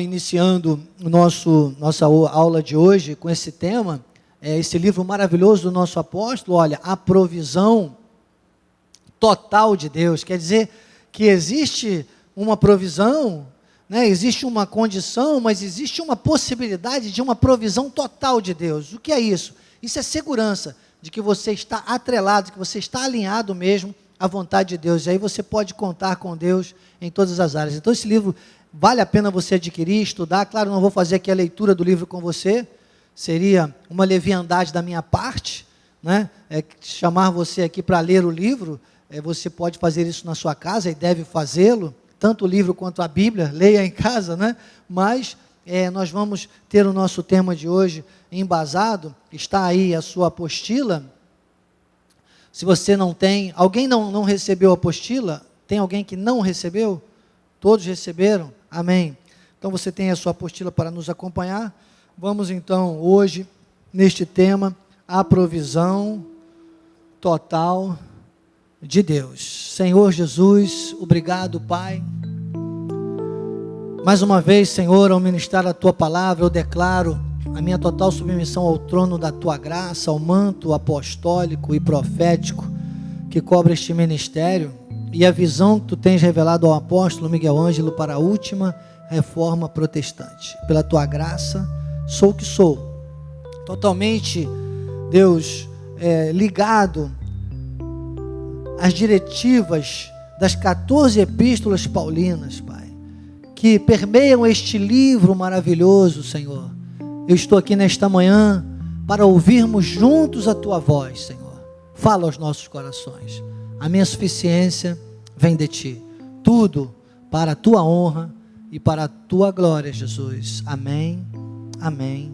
Iniciando nossa aula de hoje com esse tema, esse livro maravilhoso do nosso apóstolo, olha, a provisão total de Deus. Quer dizer que existe uma provisão, né? Existe uma condição, mas existe uma possibilidade de uma provisão total de Deus. O que é isso? Isso é segurança de que você está atrelado, que você está alinhado mesmo à vontade de Deus. E aí você pode contar com Deus em todas as áreas. Então esse livro vale a pena você adquirir, estudar. Claro, não vou fazer aqui a leitura do livro com você, seria uma leviandade da minha parte, né? Chamar você aqui para ler o livro. Você pode fazer isso na sua casa e deve fazê-lo, tanto o livro quanto a Bíblia, leia em casa, né? Mas nós vamos ter o nosso tema de hoje embasado, está aí a sua apostila. Se você não tem, alguém não recebeu a apostila? Tem alguém que não recebeu? Todos receberam? Amém. Então você tem a sua apostila para nos acompanhar. Vamos então hoje, neste tema, a provisão total de Deus. Senhor Jesus, obrigado, Pai. Mais uma vez, Senhor, ao ministrar a Tua palavra, eu declaro a minha total submissão ao trono da Tua graça, ao manto apostólico e profético que cobre este ministério, e a visão que Tu tens revelado ao apóstolo Miguel Ângelo para a última reforma protestante. Pela Tua graça, sou o que sou, totalmente, Deus, ligado às diretivas das 14 epístolas paulinas, Pai, que permeiam este livro maravilhoso, Senhor. Eu estou aqui nesta manhã para ouvirmos juntos a Tua voz, Senhor. Fala aos nossos corações. A minha suficiência vem de Ti. Tudo para a Tua honra e para a Tua glória, Jesus. Amém, amém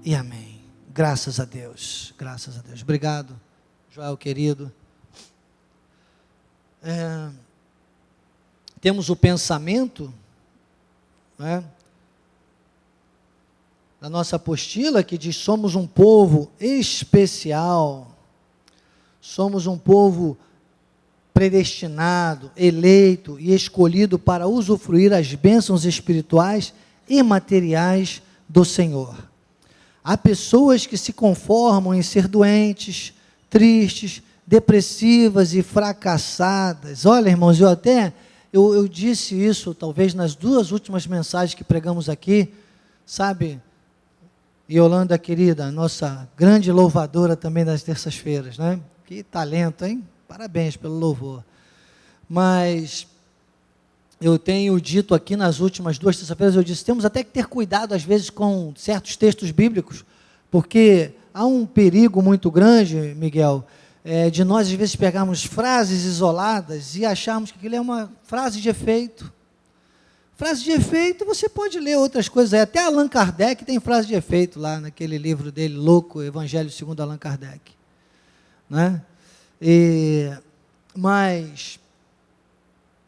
e amém. Graças a Deus, graças a Deus. Obrigado, Joel querido. Temos o pensamento, né, da nossa apostila, que diz: somos um povo especial, somos um povo predestinado, eleito e escolhido para usufruir as bênçãos espirituais e materiais do Senhor. Há pessoas que se conformam em ser doentes, tristes, depressivas e fracassadas. Olha, irmãos, eu disse isso talvez nas duas últimas mensagens que pregamos aqui, sabe? Yolanda, querida, nossa grande louvadora também das terças-feiras, né? Que talento, hein? Parabéns pelo louvor. Mas eu tenho dito aqui nas últimas duas terças-feiras, eu disse, temos até que ter cuidado às vezes com certos textos bíblicos, porque há um perigo muito grande, Miguel, de nós às vezes pegarmos frases isoladas e acharmos que aquilo é uma frase de efeito. Frase de efeito, você pode ler outras coisas aí. Até Allan Kardec tem frase de efeito lá naquele livro dele, Louco, Evangelho segundo Allan Kardec, né? Mas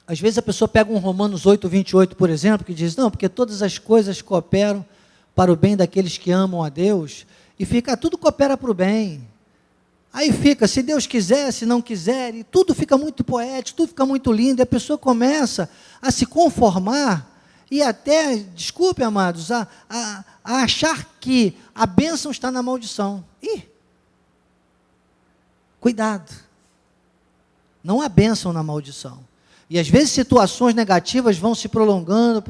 às vezes a pessoa pega um Romanos 8:28, por exemplo, que diz, não, porque todas as coisas cooperam para o bem daqueles que amam a Deus, e fica, tudo coopera para o bem. Aí fica, se Deus quiser, se não quiser, e tudo fica muito poético, tudo fica muito lindo, e a pessoa começa a se conformar, e até, desculpe, amados, a achar que a bênção está na maldição. Cuidado, não há bênção na maldição. E às vezes situações negativas vão se prolongando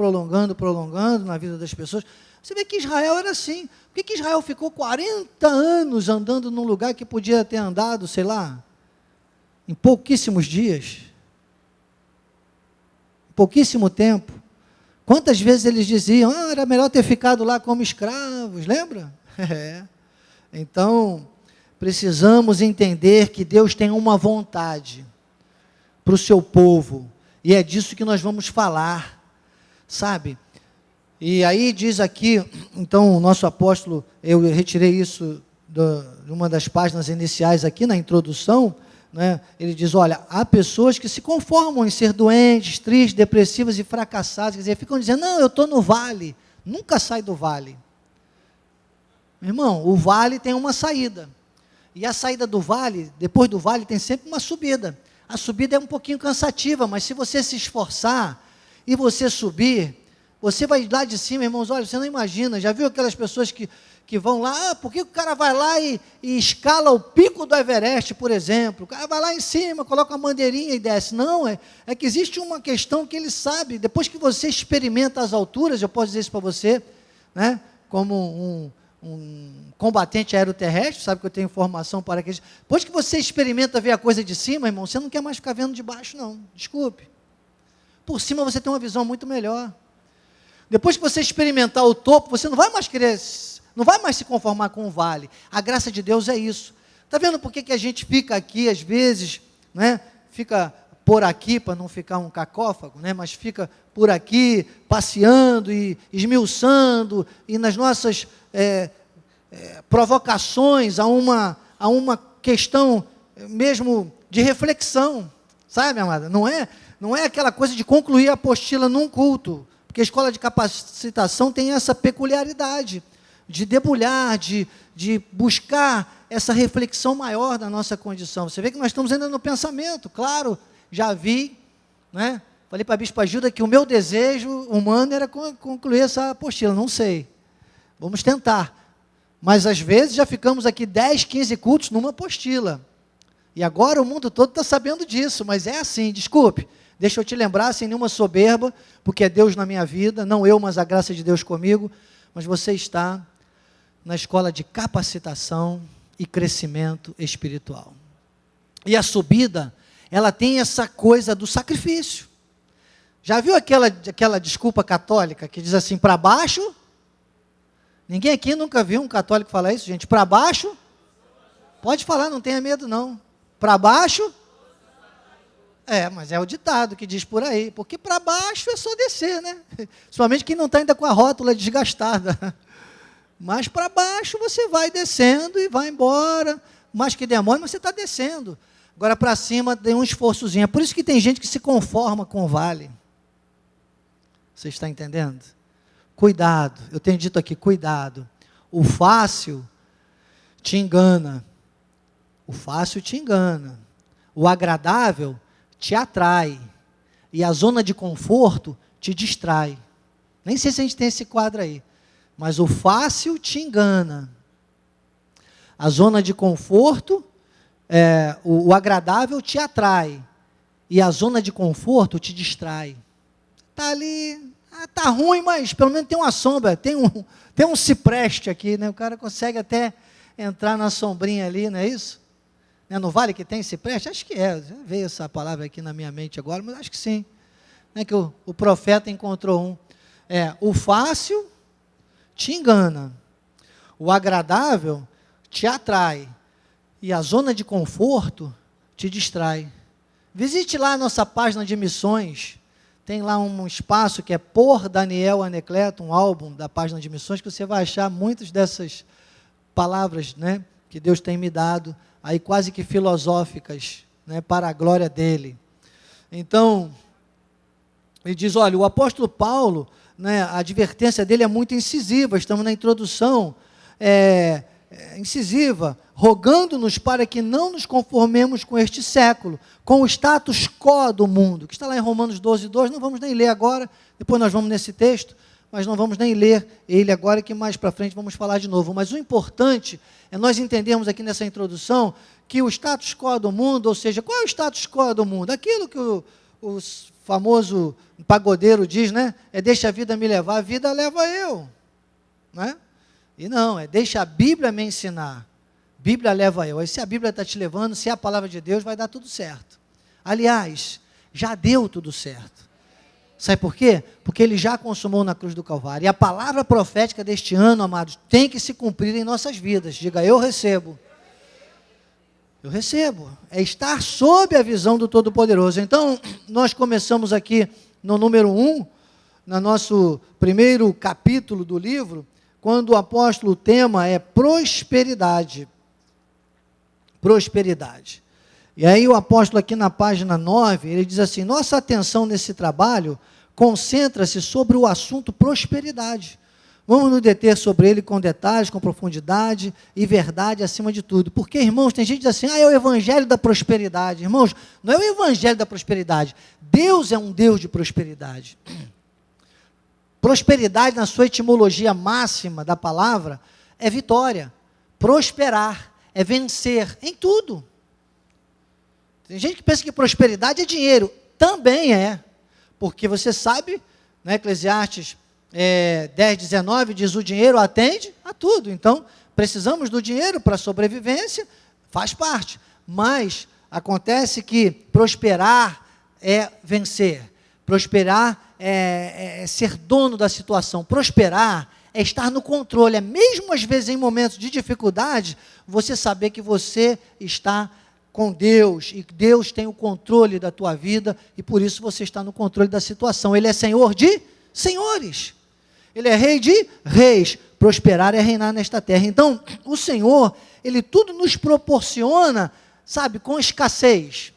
na vida das pessoas. Você vê que Israel era assim. Por que Israel ficou 40 anos andando num lugar que podia ter andado, sei lá, em pouquíssimos dias? Em pouquíssimo tempo. Quantas vezes eles diziam, era melhor ter ficado lá como escravos, lembra? Então, precisamos entender que Deus tem uma vontade para o seu povo, e é disso que nós vamos falar, sabe? E aí diz aqui, então o nosso apóstolo, eu retirei isso de uma das páginas iniciais aqui na introdução, né? Ele diz, olha, há pessoas que se conformam em ser doentes, tristes, depressivas e fracassadas, quer dizer, ficam dizendo, não, eu estou no vale, nunca sai do vale. Irmão, o vale tem uma saída, e a saída do vale, depois do vale tem sempre uma subida. A subida é um pouquinho cansativa, mas se você se esforçar e você subir, Você vai lá de cima, irmãos, olha, você não imagina, já viu aquelas pessoas que vão lá, por que o cara vai lá e escala o pico do Everest, por exemplo? O cara vai lá em cima, coloca uma bandeirinha e desce. Não, é que existe uma questão que ele sabe, depois que você experimenta as alturas, eu posso dizer isso para você, né, como um combatente aeroterrestre, sabe que eu tenho formação para que... Depois que você experimenta ver a coisa de cima, irmão, você não quer mais ficar vendo de baixo, não, desculpe. Por cima você tem uma visão muito melhor. Depois que você experimentar o topo, você não vai mais querer, não vai mais se conformar com o vale. A graça de Deus é isso. Está vendo por que a gente fica aqui, às vezes, né? Fica por aqui, para não ficar um cacófago, né? Mas fica por aqui, passeando e esmiuçando, e nas nossas provocações a uma questão mesmo de reflexão, sabe, amada? Não é aquela coisa de concluir a apostila num culto, porque a escola de capacitação tem essa peculiaridade de debulhar, de buscar essa reflexão maior da nossa condição. Você vê que nós estamos ainda no pensamento, claro, já vi, né? Falei para a Bispa Gilda que o meu desejo humano era concluir essa apostila, não sei, vamos tentar, mas às vezes já ficamos aqui 10, 15 cultos numa apostila, e agora o mundo todo está sabendo disso, mas é assim, desculpe, deixa eu te lembrar, sem nenhuma soberba, porque é Deus na minha vida, não eu, mas a graça de Deus comigo, mas você está na escola de capacitação e crescimento espiritual. E a subida, ela tem essa coisa do sacrifício. Já viu aquela desculpa católica que diz assim, para baixo? Ninguém aqui nunca viu um católico falar isso, gente? Para baixo? Pode falar, não tenha medo não. Para baixo? Mas é o ditado que diz por aí, porque para baixo é só descer, né? Somente quem não está ainda com a rótula desgastada. Mas para baixo você vai descendo e vai embora, mais que demore, mas você está descendo. Agora para cima tem um esforçozinho, é por isso que tem gente que se conforma com o vale. Você está entendendo? Cuidado, eu tenho dito aqui, cuidado. O fácil te engana. O fácil te engana. O agradável te atrai, e a zona de conforto te distrai. Nem sei se a gente tem esse quadro aí, mas o fácil te engana, a zona de conforto, o agradável te atrai, e a zona de conforto te distrai. Está ali, está ruim, mas pelo menos tem uma sombra, tem um cipreste aqui, né? O cara consegue até entrar na sombrinha ali, não é isso? No vale que tem cipreste? Acho que já veio essa palavra aqui na minha mente agora, mas acho que sim. Que o profeta encontrou um. O fácil te engana, o agradável te atrai, e a zona de conforto te distrai. Visite lá a nossa página de missões, tem lá um espaço que é Por Daniel Anacleto, um álbum da página de missões, que você vai achar muitas dessas palavras, né, que Deus tem me dado, aí quase que filosóficas, né, para a glória dele. Então, ele diz, olha, o apóstolo Paulo, né, a advertência dele é muito incisiva, estamos na introdução, incisiva, rogando-nos para que não nos conformemos com este século, com o status quo do mundo, que está lá em Romanos 12:2, não vamos nem ler agora, depois nós vamos nesse texto, mas não vamos nem ler ele agora, que mais para frente vamos falar de novo. Mas o importante é nós entendermos aqui nessa introdução que o status quo do mundo, ou seja, qual é o status quo do mundo? Aquilo que o famoso pagodeiro diz, né? Deixa a vida me levar, a vida leva eu, né? E não, deixa a Bíblia me ensinar, Bíblia leva eu. Aí se a Bíblia está te levando, se é a palavra de Deus, vai dar tudo certo. Aliás, já deu tudo certo. Sabe por quê? Porque ele já consumou na cruz do Calvário. E a palavra profética deste ano, amados, tem que se cumprir em nossas vidas. Diga, eu recebo. Eu recebo. É estar sob a visão do Todo-Poderoso. Então, nós começamos aqui no número 1, no nosso primeiro capítulo do livro, quando o apóstolo, o tema é prosperidade. Prosperidade. E aí o apóstolo aqui na página 9, ele diz assim, nossa atenção nesse trabalho concentra-se sobre o assunto prosperidade. Vamos nos deter sobre ele com detalhes, com profundidade e verdade acima de tudo. Porque, irmãos, tem gente que diz assim, é o evangelho da prosperidade. Irmãos, não é o evangelho da prosperidade. Deus é um Deus de prosperidade. Prosperidade, na sua etimologia máxima da palavra, é vitória. Prosperar é vencer em tudo. Tem gente que pensa que prosperidade é dinheiro. Também é. Porque você sabe, né, Eclesiastes 10:19 diz: o dinheiro atende a tudo. Então, precisamos do dinheiro para a sobrevivência, faz parte. Mas acontece que prosperar é vencer. Prosperar é ser dono da situação. Prosperar é estar no controle. É mesmo às vezes em momentos de dificuldade, você saber que você está com Deus, e Deus tem o controle da tua vida, e por isso você está no controle da situação. Ele é Senhor de senhores. Ele é Rei de reis. Prosperar é reinar nesta terra. Então, o Senhor, Ele tudo nos proporciona, sabe, com escassez.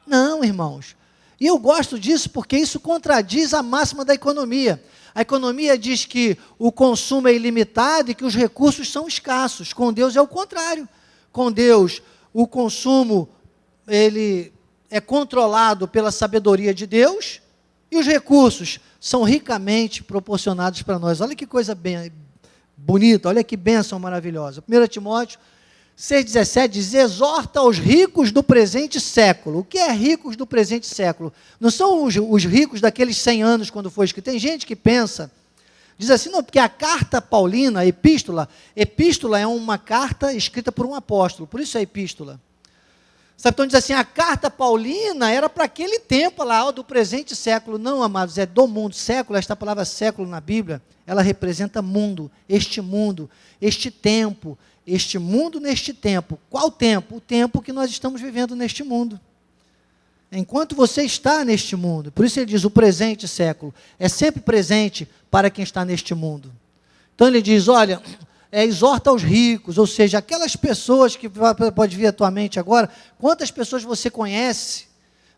Não, irmãos. E eu gosto disso porque isso contradiz a máxima da economia. A economia diz que o consumo é ilimitado e que os recursos são escassos. Com Deus é o contrário. Com Deus, o consumo ele é controlado pela sabedoria de Deus e os recursos são ricamente proporcionados para nós. Olha que coisa bem bonita, olha que bênção maravilhosa. 1 Timóteo 6,17 diz: exorta aos ricos do presente século. O que é ricos do presente século? Não são os ricos daqueles 100 anos quando foi escrito. Tem gente que pensa, diz assim, não, porque a carta paulina, a epístola é uma carta escrita por um apóstolo, por isso é epístola. Sabe, então diz assim, a carta paulina era para aquele tempo lá, do presente século. Não, amados, é do mundo. Século, esta palavra século na Bíblia, ela representa mundo, este tempo, este mundo neste tempo. Qual tempo? O tempo que nós estamos vivendo neste mundo. Enquanto você está neste mundo, por isso ele diz o presente século, é sempre presente para quem está neste mundo. Então ele diz, olha, exorta aos ricos, ou seja, aquelas pessoas que pode vir à tua mente agora, quantas pessoas você conhece,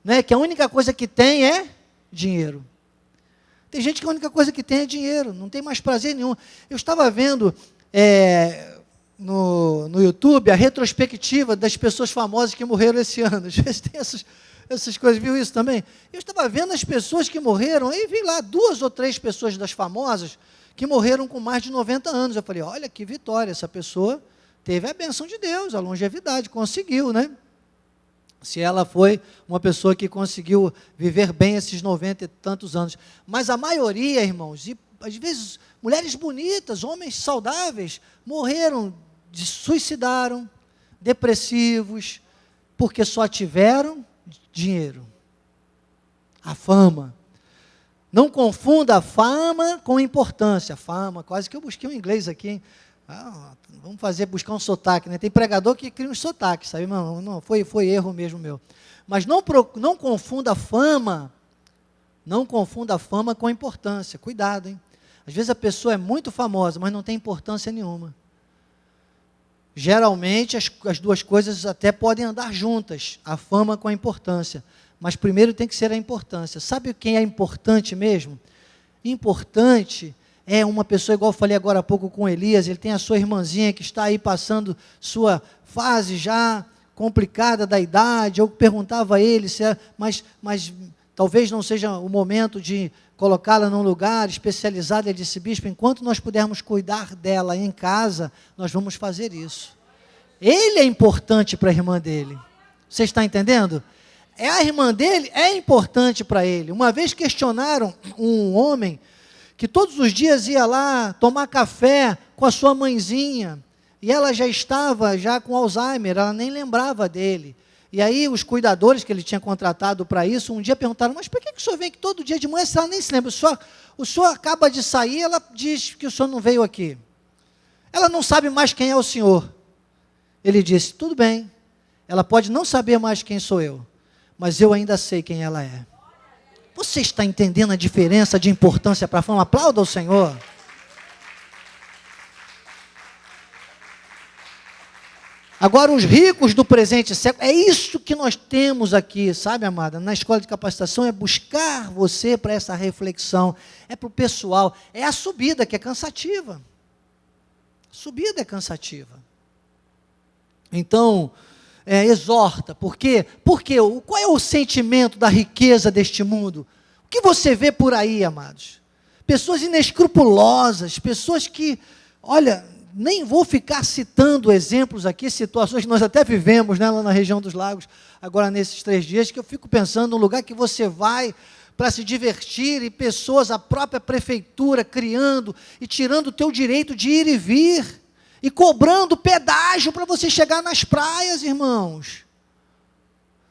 né, que a única coisa que tem é dinheiro. Tem gente que a única coisa que tem é dinheiro, não tem mais prazer nenhum. Eu estava vendo no YouTube a retrospectiva das pessoas famosas que morreram esse ano. Às vezes tem essas coisas, viu isso também? Eu estava vendo as pessoas que morreram, e vi lá 2 ou 3 pessoas das famosas que morreram com mais de 90 anos. Eu falei, olha que vitória, essa pessoa teve a bênção de Deus, a longevidade, conseguiu, né? Se ela foi uma pessoa que conseguiu viver bem esses 90 e tantos anos. Mas a maioria, irmãos, e às vezes mulheres bonitas, homens saudáveis, morreram, se suicidaram, depressivos, porque só tiveram dinheiro, a fama. Não confunda a fama com importância. Fama, quase que eu busquei um inglês aqui, hein? Vamos buscar um sotaque, né? Tem pregador que cria um sotaque, sabe? Não, foi erro mesmo meu. Mas não confunda a fama, com importância. Cuidado, hein? Às vezes a pessoa é muito famosa, mas não tem importância nenhuma. Geralmente as duas coisas até podem andar juntas, a fama com a importância. Mas primeiro tem que ser a importância. Sabe quem é importante mesmo? Importante é uma pessoa, igual eu falei agora há pouco com Elias, ele tem a sua irmãzinha que está aí passando sua fase já complicada da idade. Eu perguntava a ele, mas talvez não seja o momento de colocá-la num lugar especializado. Ele disse, bispo, enquanto nós pudermos cuidar dela em casa, nós vamos fazer isso. Ele é importante para a irmã dele. Você está entendendo? A irmã dele é importante para ele. Uma vez questionaram um homem que todos os dias ia lá tomar café com a sua mãezinha, e ela já estava com Alzheimer, ela nem lembrava dele. E aí os cuidadores que ele tinha contratado para isso, um dia perguntaram, mas por que o senhor vem aqui todo dia de manhã se ela nem se lembra? O senhor acaba de sair, ela diz que o senhor não veio aqui. Ela não sabe mais quem é o senhor. Ele disse, tudo bem, ela pode não saber mais quem sou eu, mas eu ainda sei quem ela é. Você está entendendo a diferença de importância para a fama? Aplauda o Senhor. Agora, os ricos do presente século, é isso que nós temos aqui, sabe, amada? Na escola de capacitação, é buscar você para essa reflexão, é para o pessoal, é a subida que é cansativa. A subida é cansativa. Então, exorta, por quê? Porque qual é o sentimento da riqueza deste mundo? O que você vê por aí, amados? pessoas inescrupulosas, pessoas que, olha, nem vou ficar citando exemplos aqui, situações que nós até vivemos, né, lá na região dos lagos, agora nesses 3 dias, que eu fico pensando, um lugar que você vai para se divertir, e pessoas, a própria prefeitura criando e tirando o teu direito de ir e vir, e cobrando pedágio para você chegar nas praias, irmãos.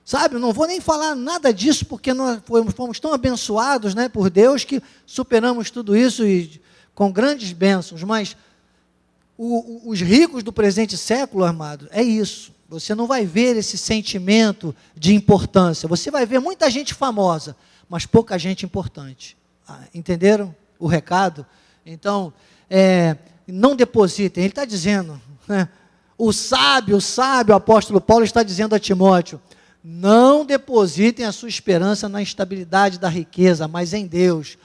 Sabe, eu não vou nem falar nada disso, porque nós fomos tão abençoados, né, por Deus, que superamos tudo isso e, com grandes bênçãos, mas os ricos do presente século, amado, é isso. Você não vai ver esse sentimento de importância. Você vai ver muita gente famosa, mas pouca gente importante. Entenderam o recado? Então, não depositem. Ele está dizendo, né, o sábio apóstolo Paulo está dizendo a Timóteo, não depositem a sua esperança na instabilidade da riqueza, mas em Deus.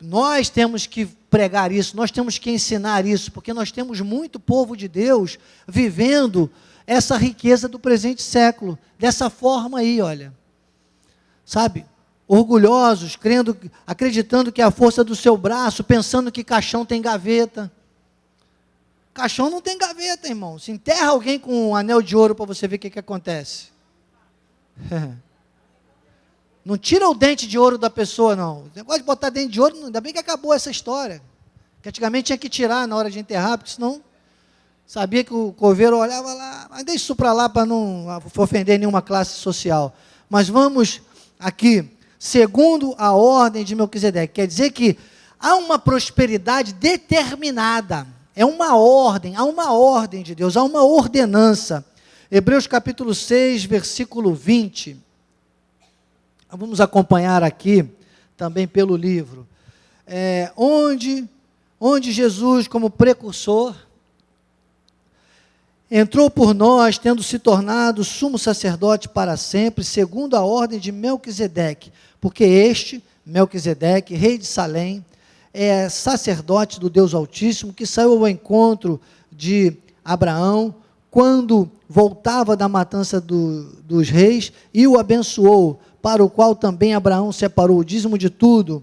Nós temos que pregar isso, nós temos que ensinar isso, porque nós temos muito povo de Deus vivendo essa riqueza do presente século, dessa forma aí, olha, sabe, orgulhosos, acreditando que é a força do seu braço, pensando que caixão tem gaveta. Caixão não tem gaveta, irmão. Se enterra alguém com um anel de ouro para você ver o que acontece. Não tira o dente de ouro da pessoa, não. O negócio de botar dente de ouro, ainda bem que acabou essa história. Que antigamente tinha que tirar na hora de enterrar, porque senão sabia que o coveiro olhava lá, mas deixa isso para lá para não ofender nenhuma classe social. Mas vamos aqui, segundo a ordem de Melquisedeque, quer dizer que há uma prosperidade determinada. É uma ordem, há uma ordem de Deus, há uma ordenança. Hebreus capítulo 6, versículo 20. Vamos acompanhar aqui, também pelo livro. Onde Jesus, como precursor, entrou por nós, tendo se tornado sumo sacerdote para sempre, segundo a ordem de Melquisedeque, porque este, Melquisedeque, rei de Salém, é sacerdote do Deus Altíssimo, que saiu ao encontro de Abraão, quando voltava da matança dos reis, e o abençoou, para o qual também Abraão separou o dízimo de tudo.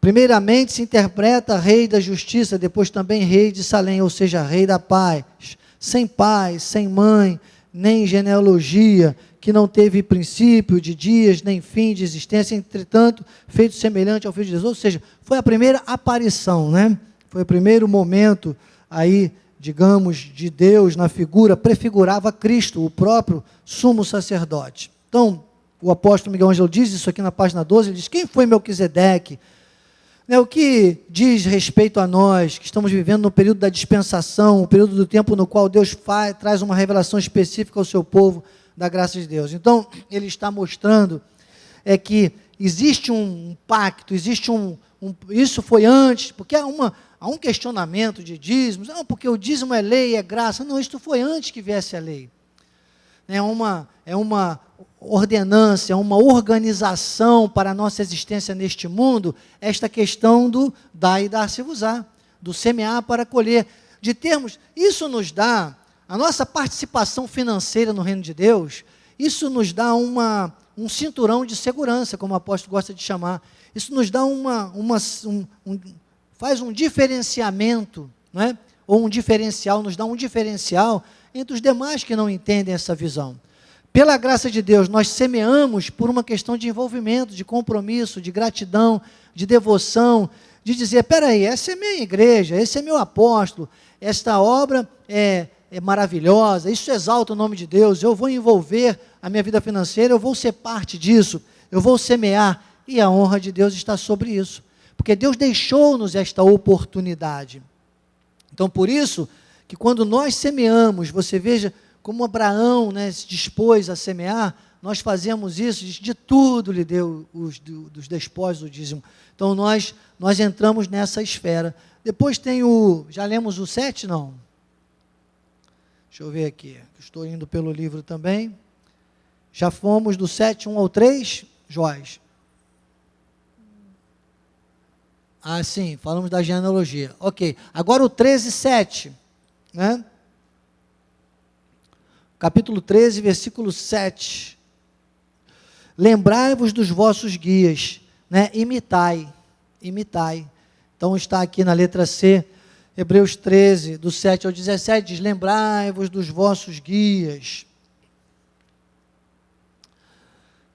Primeiramente se interpreta rei da justiça, depois também rei de Salém, ou seja, rei da paz, pai, sem mãe, nem genealogia, que não teve princípio de dias, nem fim de existência, entretanto, feito semelhante ao Filho de Deus, ou seja, foi a primeira aparição, né? Foi o primeiro momento aí, digamos, de Deus na figura, prefigurava Cristo, o próprio sumo sacerdote. Então, o apóstolo Miguel Ângelo diz isso aqui na página 12, ele diz, quem foi Melquisedeque? O que diz respeito a nós, que estamos vivendo no período da dispensação, o período do tempo no qual Deus traz uma revelação específica ao seu povo, da graça de Deus. Então, ele está mostrando que existe um pacto, existe isso foi antes, porque há um questionamento de dízimos, não, porque o dízimo é lei, é graça, não, isso foi antes que viesse a lei. É uma ordenança, é uma organização para a nossa existência neste mundo, esta questão do dar e dar-se-vos-á, do semear para colher, de termos, isso nos dá, a nossa participação financeira no reino de Deus, isso nos dá um cinturão de segurança, como o apóstolo gosta de chamar, isso nos dá faz um diferenciamento, não é? Ou um diferencial, nos dá um diferencial entre os demais que não entendem essa visão. Pela graça de Deus, nós semeamos por uma questão de envolvimento, de compromisso, de gratidão, de devoção, de dizer, peraí, essa é minha igreja, esse é meu apóstolo, esta obra é maravilhosa, isso exalta o nome de Deus, eu vou envolver a minha vida financeira, eu vou ser parte disso, eu vou semear, e a honra de Deus está sobre isso, porque Deus deixou-nos esta oportunidade. Então, por isso, que quando nós semeamos, você veja como Abraão, né, se dispôs a semear, nós fazemos isso, de tudo lhe deu dos despojos do dízimo. Então, nós entramos nessa esfera. Depois tem já lemos o 7, não? Deixa eu ver aqui, estou indo pelo livro também. Já fomos do 7, 1 ao 3, Joás? Ah, sim, falamos da genealogia. Ok, agora o 13, 7, né? Capítulo 13, versículo 7. Lembrai-vos dos vossos guias, né? Imitai. imitai. Então está aqui na letra C, Hebreus 13, do 7 ao 17, diz: lembrai-vos dos vossos guias,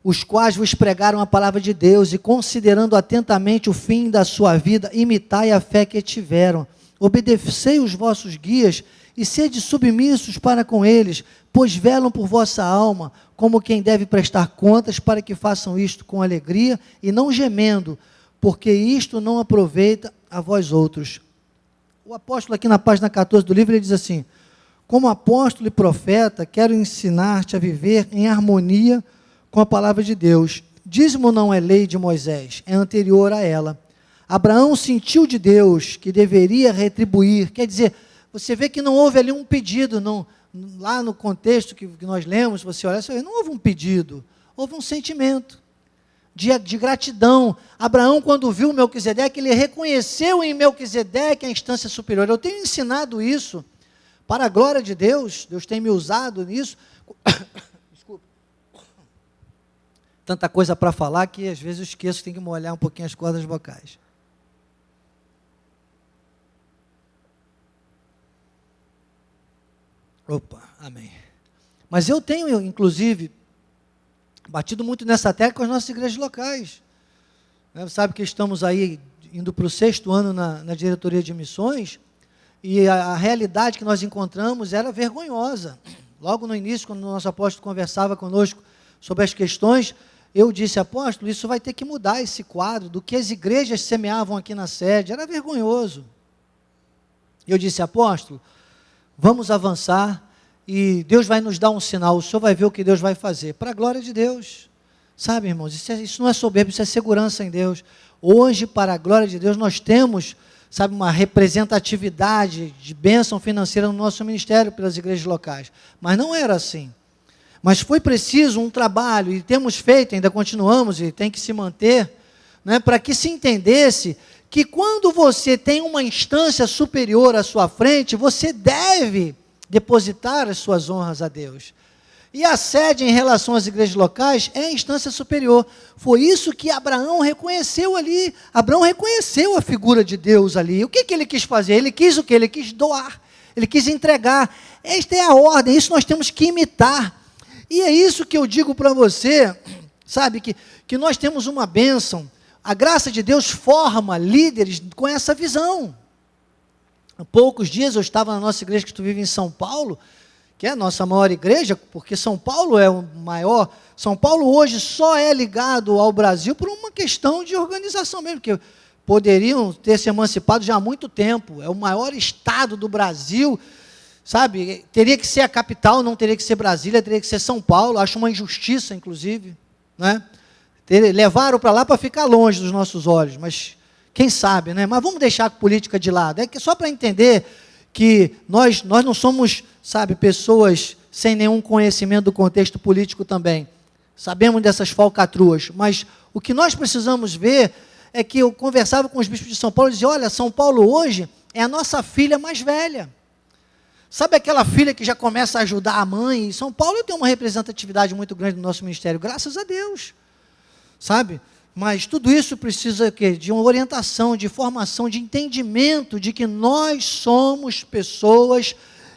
os quais vos pregaram a palavra de Deus, e considerando atentamente o fim da sua vida, imitai a fé que tiveram. Obedecei os vossos guias, e sede submissos para com eles, pois velam por vossa alma, como quem deve prestar contas, para que façam isto com alegria, e não gemendo, porque isto não aproveita a vós outros. O apóstolo aqui na página 14 do livro, ele diz assim: como apóstolo e profeta, quero ensinar-te a viver em harmonia com a palavra de Deus. Dízimo não é lei de Moisés, é anterior a ela. Abraão sentiu de Deus que deveria retribuir, quer dizer, você vê que não houve ali um pedido, não, lá no contexto que nós lemos, você olha, não houve um pedido, houve um sentimento de gratidão. Abraão, quando viu Melquisedeque, ele reconheceu em Melquisedeque a instância superior. Eu tenho ensinado isso para a glória de Deus, Deus tem me usado nisso. Desculpa. Tanta coisa para falar que às vezes eu esqueço que tem que molhar um pouquinho as cordas vocais. Opa, amém. Mas eu tenho, inclusive, batido muito nessa tecla com as nossas igrejas locais. Sabe que estamos aí indo para o 6º ano na diretoria de missões, e a realidade que nós encontramos era vergonhosa. Logo no início, quando o nosso apóstolo conversava conosco sobre as questões, eu disse: apóstolo, isso vai ter que mudar esse quadro do que as igrejas semeavam aqui na sede, era vergonhoso. Eu disse: apóstolo, vamos avançar, e Deus vai nos dar um sinal, o senhor vai ver o que Deus vai fazer, para a glória de Deus. Sabe, irmãos, isso não é soberbo, isso é segurança em Deus. Hoje, para a glória de Deus, nós temos, sabe, uma representatividade de bênção financeira no nosso ministério pelas igrejas locais. Mas não era assim. Mas foi preciso um trabalho, e temos feito, ainda continuamos, e tem que se manter, para que se entendesse que quando você tem uma instância superior à sua frente, você deve depositar as suas honras a Deus. E a sede em relação às igrejas locais é a instância superior. Foi isso que Abraão reconheceu ali. Abraão reconheceu a figura de Deus ali. O que ele quis fazer? Ele quis o quê? Ele quis doar. Ele quis entregar. Esta é a ordem, isso nós temos que imitar. E é isso que eu digo para você, sabe, que nós temos uma bênção. A graça de Deus forma líderes com essa visão. Há poucos dias eu estava na nossa igreja que tu vive em São Paulo, que é a nossa maior igreja, porque São Paulo é o maior. São Paulo hoje só é ligado ao Brasil por uma questão de organização mesmo, porque poderiam ter se emancipado já há muito tempo. É o maior estado do Brasil, sabe? Teria que ser a capital, não teria que ser Brasília, teria que ser São Paulo. Acho uma injustiça, inclusive, né? Levaram para lá para ficar longe dos nossos olhos, mas quem sabe, né? Mas vamos deixar a política de lado. É que só para entender que nós não somos, sabe, pessoas sem nenhum conhecimento do contexto político também. Sabemos dessas falcatruas, mas o que nós precisamos ver é que eu conversava com os bispos de São Paulo e dizia: olha, São Paulo hoje é a nossa filha mais velha. Sabe aquela filha que já começa a ajudar a mãe? E São Paulo tem uma representatividade muito grande no nosso ministério, graças a Deus. Sabe? Mas tudo isso precisa de uma orientação, de formação, de entendimento de que nós somos pessoas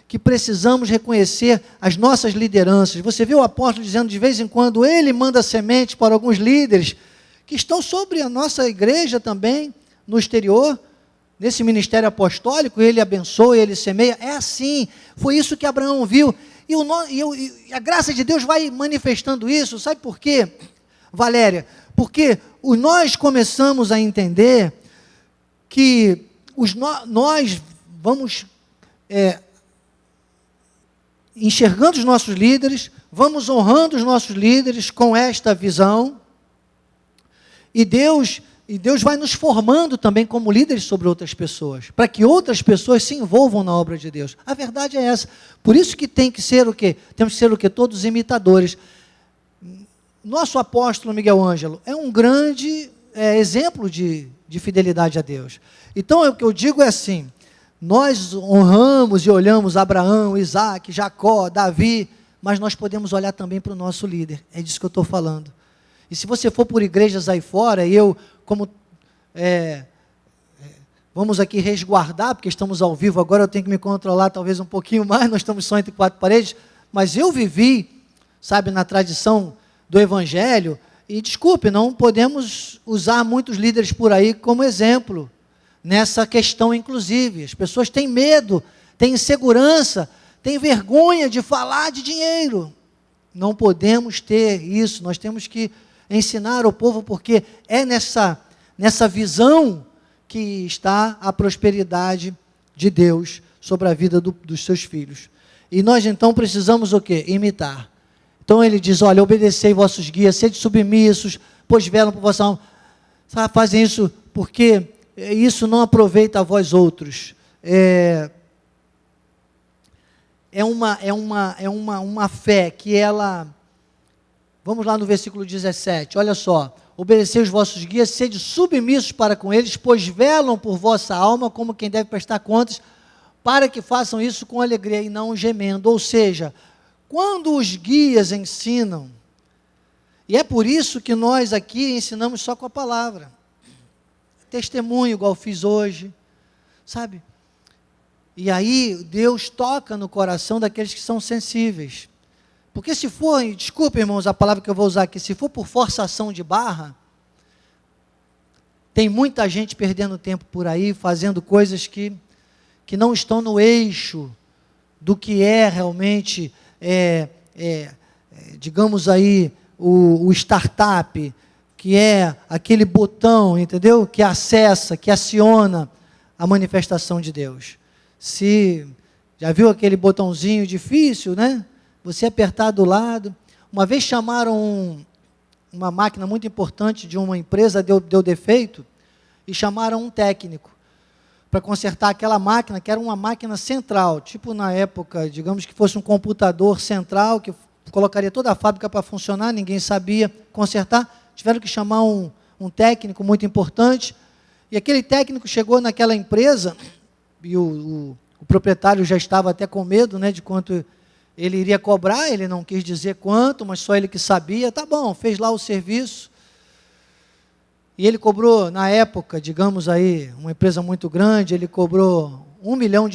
que precisamos reconhecer as nossas lideranças. Você vê o apóstolo dizendo de vez em quando, ele manda sementes para alguns líderes que estão sobre a nossa igreja também, no exterior, nesse ministério apostólico, ele abençoa, ele semeia. É assim, foi isso que Abraão viu. E a graça de Deus vai manifestando isso, sabe por quê, Valéria? Porque nós começamos a entender que nós vamos enxergando os nossos líderes, vamos honrando os nossos líderes com esta visão, e Deus vai nos formando também como líderes sobre outras pessoas, para que outras pessoas se envolvam na obra de Deus. A verdade é essa. Por isso que tem que ser o quê? Temos que ser o quê? Todos imitadores. Nosso apóstolo Miguel Ângelo é um grande exemplo de fidelidade a Deus. Então, o que eu digo é assim, nós honramos e olhamos Abraão, Isaac, Jacó, Davi, mas nós podemos olhar também para o nosso líder. É disso que eu estou falando. E se você for por igrejas aí fora, e eu, como vamos aqui resguardar, porque estamos ao vivo agora, eu tenho que me controlar talvez um pouquinho mais, nós estamos só entre quatro paredes, mas eu vivi, sabe, na tradição do Evangelho, e desculpe, não podemos usar muitos líderes por aí como exemplo, nessa questão inclusive. As pessoas têm medo, têm insegurança, têm vergonha de falar de dinheiro. Não podemos ter isso, nós temos que ensinar o povo, porque é nessa visão que está a prosperidade de Deus sobre a vida dos seus filhos. E nós então precisamos o quê? Imitar. Então ele diz, olha, obedecei vossos guias, sede submissos, pois velam por vossa alma. Sabe, fazem isso porque isso não aproveita a vós outros. Uma fé que ela... Vamos lá no versículo 17, olha só. Obedecei os vossos guias, sede submissos para com eles, pois velam por vossa alma como quem deve prestar contas, para que façam isso com alegria e não gemendo. Ou seja, quando os guias ensinam, e é por isso que nós aqui ensinamos só com a palavra, testemunho igual fiz hoje, sabe? E aí Deus toca no coração daqueles que são sensíveis. Porque se for, desculpe irmãos a palavra que eu vou usar aqui, se for por forçação de barra, tem muita gente perdendo tempo por aí, fazendo coisas que não estão no eixo do que é realmente, digamos aí, o startup, que é aquele botão, entendeu? Que acessa, que aciona a manifestação de Deus. Já viu aquele botãozinho difícil, né? Você apertar do lado. Uma vez chamaram uma máquina muito importante de uma empresa, deu defeito, e chamaram um técnico para consertar aquela máquina, que era uma máquina central, tipo na época, digamos que fosse um computador central, que colocaria toda a fábrica para funcionar, ninguém sabia consertar, tiveram que chamar um técnico muito importante, e aquele técnico chegou naquela empresa, e o proprietário já estava até com medo, né, de quanto ele iria cobrar, ele não quis dizer quanto, mas só ele que sabia, tá bom, fez lá o serviço, e ele cobrou, na época, digamos aí, uma empresa muito grande, ele cobrou R$1 milhão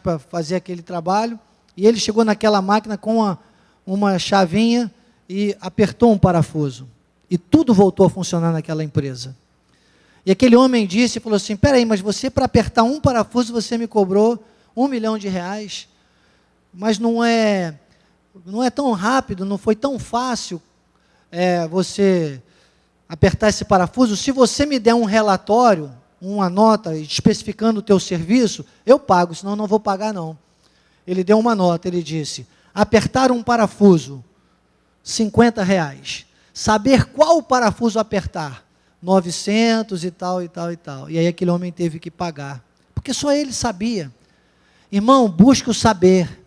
para fazer aquele trabalho, e ele chegou naquela máquina com uma chavinha e apertou um parafuso, e tudo voltou a funcionar naquela empresa. E aquele homem disse, falou assim, peraí, mas você para apertar um parafuso, você me cobrou R$1 milhão, mas não é tão rápido, não foi tão fácil você apertar esse parafuso. Se você me der um relatório, uma nota especificando o teu serviço, eu pago, senão eu não vou pagar não. Ele deu uma nota, ele disse, apertar um parafuso, R$50. Saber qual parafuso apertar, 900 e tal, e tal, e tal. E aí aquele homem teve que pagar, porque só ele sabia. Irmão, busque o saber.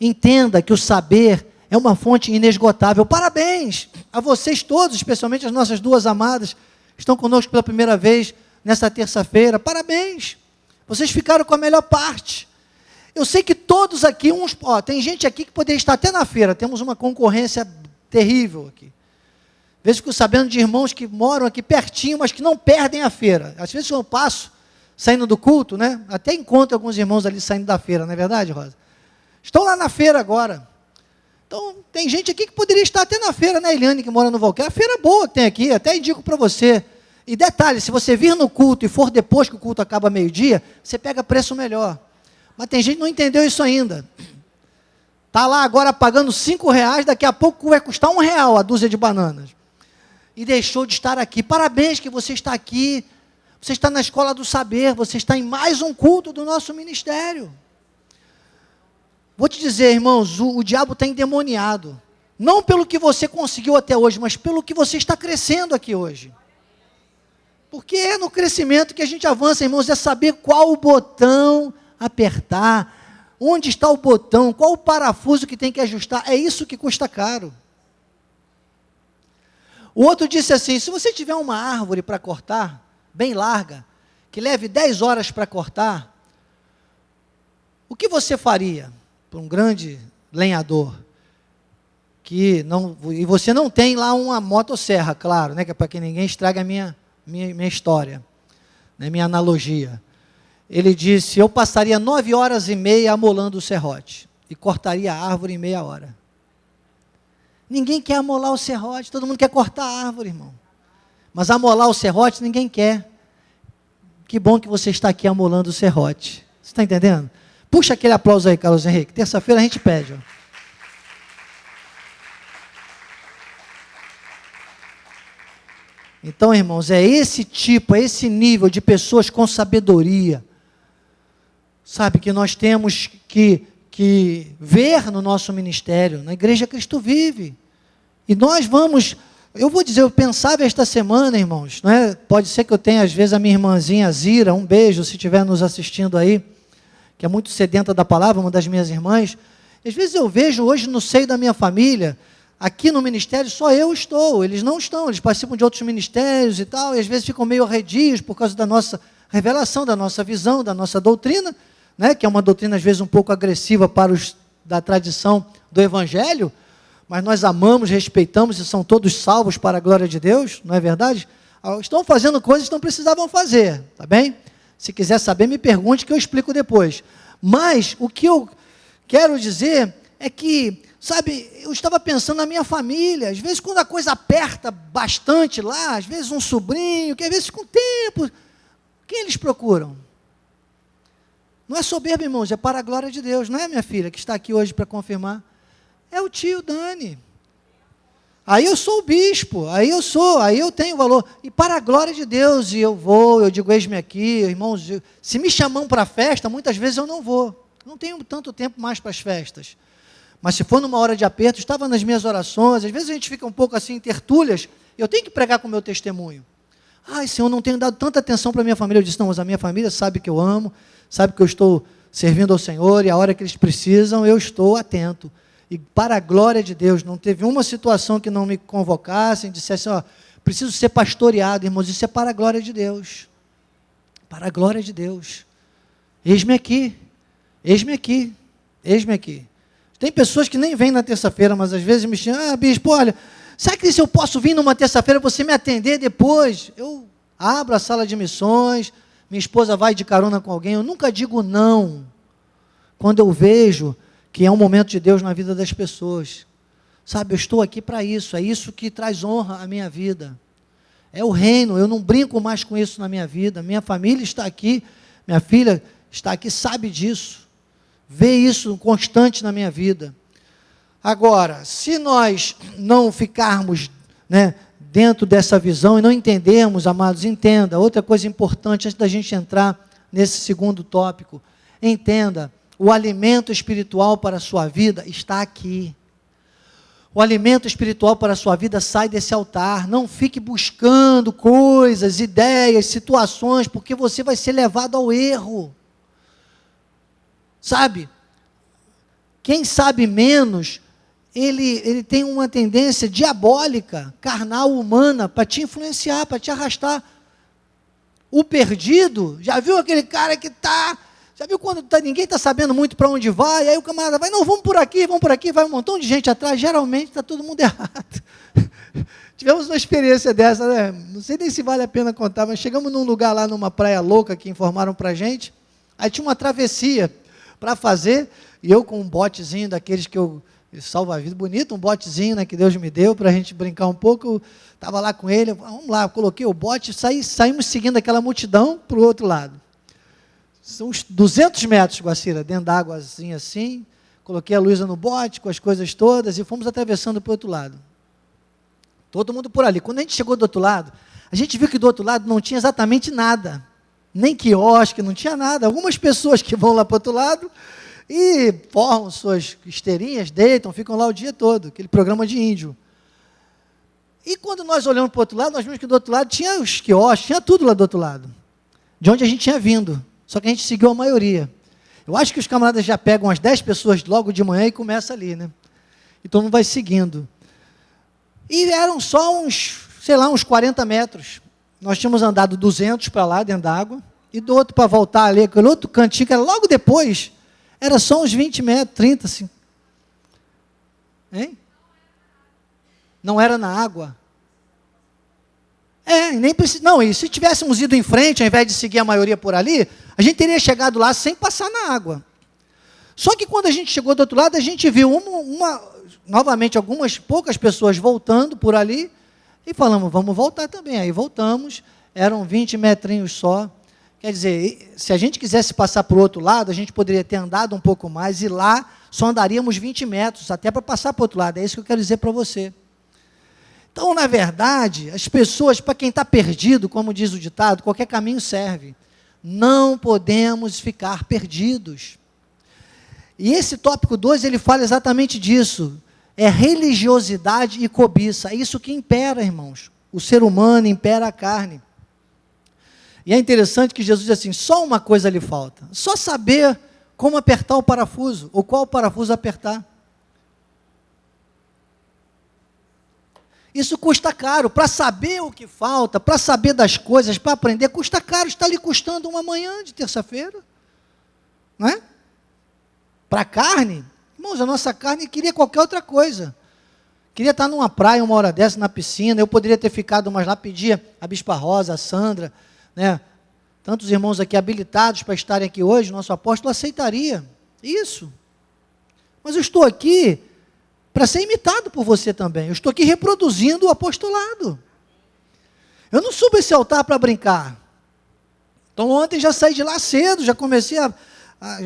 Entenda que o saber é uma fonte inesgotável. Parabéns a vocês todos, especialmente as nossas duas amadas, que estão conosco pela primeira vez nesta terça-feira. Parabéns, vocês ficaram com a melhor parte. Eu sei que todos aqui, tem gente aqui que poderia estar até na feira, temos uma concorrência terrível aqui. Às vezes fico sabendo de irmãos que moram aqui pertinho, mas que não perdem a feira. Às vezes eu passo, saindo do culto, né? Até encontro alguns irmãos ali saindo da feira, não é verdade, Rosa? Estão lá na feira agora. Então, tem gente aqui que poderia estar até na feira, né, Eliane, que mora no Valquer? A feira boa que tem aqui, até indico para você. E detalhe, se você vir no culto e for depois que o culto acaba meio-dia, você pega preço melhor. Mas tem gente que não entendeu isso ainda. Está lá agora pagando R$5, daqui a pouco vai custar R$1 a dúzia de bananas. E deixou de estar aqui. Parabéns que você está aqui. Você está na escola do saber, você está em mais um culto do nosso ministério. Vou te dizer, irmãos, o diabo está endemoniado. Não pelo que você conseguiu até hoje, mas pelo que você está crescendo aqui hoje. Porque é no crescimento que a gente avança, irmãos, é saber qual o botão apertar, onde está o botão, qual o parafuso que tem que ajustar. É isso que custa caro. O outro disse assim, se você tiver uma árvore para cortar, bem larga, que leve 10 horas para cortar, o que você faria para um grande lenhador? E você não tem lá uma motosserra, claro, né, que é para que ninguém estrague a minha história. né, minha analogia. Ele disse, eu passaria 9 horas e meia amolando o serrote, e cortaria a árvore em meia hora. Ninguém quer amolar o serrote, todo mundo quer cortar a árvore, irmão. Mas amolar o serrote ninguém quer. Que bom que você está aqui amolando o serrote. Você está entendendo? Puxa aquele aplauso aí, Carlos Henrique. Terça-feira a gente pede. Ó. Então, irmãos, é esse tipo, é esse nível de pessoas com sabedoria, sabe, que nós temos que ver no nosso ministério, na Igreja Cristo Vive. E nós vamos, eu vou dizer, eu pensava esta semana, irmãos, não é? Pode ser que eu tenha, às vezes, a minha irmãzinha Zira, um beijo, se estiver nos assistindo aí, que é muito sedenta da palavra, uma das minhas irmãs. Às vezes eu vejo hoje no seio da minha família, aqui no ministério só eu estou, eles não estão, eles participam de outros ministérios e tal, e às vezes ficam meio arredios por causa da nossa revelação, da nossa visão, da nossa doutrina, né, que é uma doutrina às vezes um pouco agressiva para os da tradição do Evangelho, mas nós amamos, respeitamos e são todos salvos para a glória de Deus, não é verdade? Estão fazendo coisas que não precisavam fazer, tá bem? Se quiser saber, me pergunte que eu explico depois. Mas o que eu quero dizer é que, sabe, eu estava pensando na minha família, às vezes quando a coisa aperta bastante lá, às vezes um sobrinho, que às vezes com tempo, quem eles procuram? Não é soberba, irmãos, é para a glória de Deus, não é, minha filha, que está aqui hoje para confirmar? É o tio Dani. Aí eu sou o bispo, aí eu tenho valor, e para a glória de Deus, e eu digo, eis-me aqui, irmãos, se me chamam para a festa, muitas vezes eu não vou, não tenho tanto tempo mais para as festas. Mas se for numa hora de aperto, estava nas minhas orações, às vezes a gente fica um pouco assim em tertúlias, eu tenho que pregar com o meu testemunho. Ai, Senhor, não tenho dado tanta atenção para a minha família. Eu disse, não, mas a minha família sabe que eu amo, sabe que eu estou servindo ao Senhor, e a hora que eles precisam, eu estou atento. E para a glória de Deus, não teve uma situação que não me convocassem, dissessem, ó, preciso ser pastoreado, irmãos, isso é para a glória de Deus. Para a glória de Deus. Eis-me aqui, eis-me aqui, eis-me aqui. Tem pessoas que nem vêm na terça-feira, mas às vezes me chamam, bispo, olha, será que se eu posso vir numa terça-feira, você me atender depois? Eu abro a sala de missões, minha esposa vai de carona com alguém, eu nunca digo não, quando eu vejo que é um momento de Deus na vida das pessoas. Sabe, eu estou aqui para isso, é isso que traz honra à minha vida. É o reino, eu não brinco mais com isso na minha vida, minha família está aqui, minha filha está aqui, sabe disso. Vê isso constante na minha vida. Agora, se nós não ficarmos, né, dentro dessa visão e não entendermos, amados, entenda, outra coisa importante antes da gente entrar nesse segundo tópico, entenda, o alimento espiritual para a sua vida está aqui. O alimento espiritual para a sua vida sai desse altar, não fique buscando coisas, ideias, situações, porque você vai ser levado ao erro. Sabe, quem sabe menos, ele tem uma tendência diabólica, carnal, humana, para te influenciar, para te arrastar. O perdido, já viu aquele cara que está, já viu quando ninguém está sabendo muito para onde vai, aí o camarada vai, não, vamos por aqui, vai um montão de gente atrás, geralmente está todo mundo errado. Tivemos uma experiência dessa, né? Não sei nem se vale a pena contar, mas chegamos num lugar lá, numa praia louca, que informaram para a gente, aí tinha uma travessia para fazer, e eu com um botezinho daqueles que eu salvo a vida, bonito, um botezinho, né, que Deus me deu para a gente brincar um pouco, eu estava lá com ele, vamos lá, eu coloquei o bote, saímos seguindo aquela multidão para o outro lado. São uns 200 metros, Guacira, dentro da águazinha assim, coloquei a Luísa no bote, com as coisas todas, e fomos atravessando para o outro lado. Todo mundo por ali. Quando a gente chegou do outro lado, a gente viu que do outro lado não tinha exatamente nada, nem quiosque, não tinha nada. Algumas pessoas que vão lá para o outro lado e formam suas esteirinhas, deitam, ficam lá o dia todo, aquele programa de índio. E quando nós olhamos para o outro lado, nós vimos que do outro lado tinha os quiosques, tinha tudo lá do outro lado, de onde a gente tinha vindo, só que a gente seguiu a maioria. Eu acho que os camaradas já pegam umas 10 pessoas logo de manhã e começa ali, né? E todo mundo vai seguindo. E eram só uns, sei lá, uns 40 metros. Nós tínhamos andado 200 para lá, dentro da água, e do outro para voltar ali, aquele outro cantinho, que era logo depois, era só uns 20 metros, 30, assim. Hein? Não era na água. Nem precisa. Não, e se tivéssemos ido em frente, ao invés de seguir a maioria por ali, a gente teria chegado lá sem passar na água. Só que quando a gente chegou do outro lado, a gente viu novamente algumas poucas pessoas voltando por ali e falamos, vamos voltar também. Aí voltamos, eram 20 metrinhos só. Quer dizer, se a gente quisesse passar para o outro lado, a gente poderia ter andado um pouco mais e lá só andaríamos 20 metros, até para passar para o outro lado. É isso que eu quero dizer para você. Então, na verdade, as pessoas, para quem está perdido, como diz o ditado, qualquer caminho serve. Não podemos ficar perdidos. E esse tópico 2, ele fala exatamente disso. É religiosidade e cobiça. É isso que impera, irmãos. O ser humano impera a carne. E é interessante que Jesus diz assim, só uma coisa lhe falta. Só saber como apertar o parafuso, ou qual parafuso apertar. Isso custa caro. Para saber o que falta, para saber das coisas, para aprender, custa caro. Está lhe custando uma manhã de terça-feira. Não é? Para a carne, irmãos, a nossa carne queria qualquer outra coisa. Queria estar numa praia uma hora dessa, na piscina. Eu poderia ter ficado mais lá, pedia a Bispa Rosa, a Sandra, né? Tantos irmãos aqui habilitados para estarem aqui hoje, nosso apóstolo aceitaria isso. Mas eu estou aqui para ser imitado por você também. Eu estou aqui reproduzindo o apostolado. Eu não subo esse altar para brincar. Então ontem já saí de lá cedo, já comecei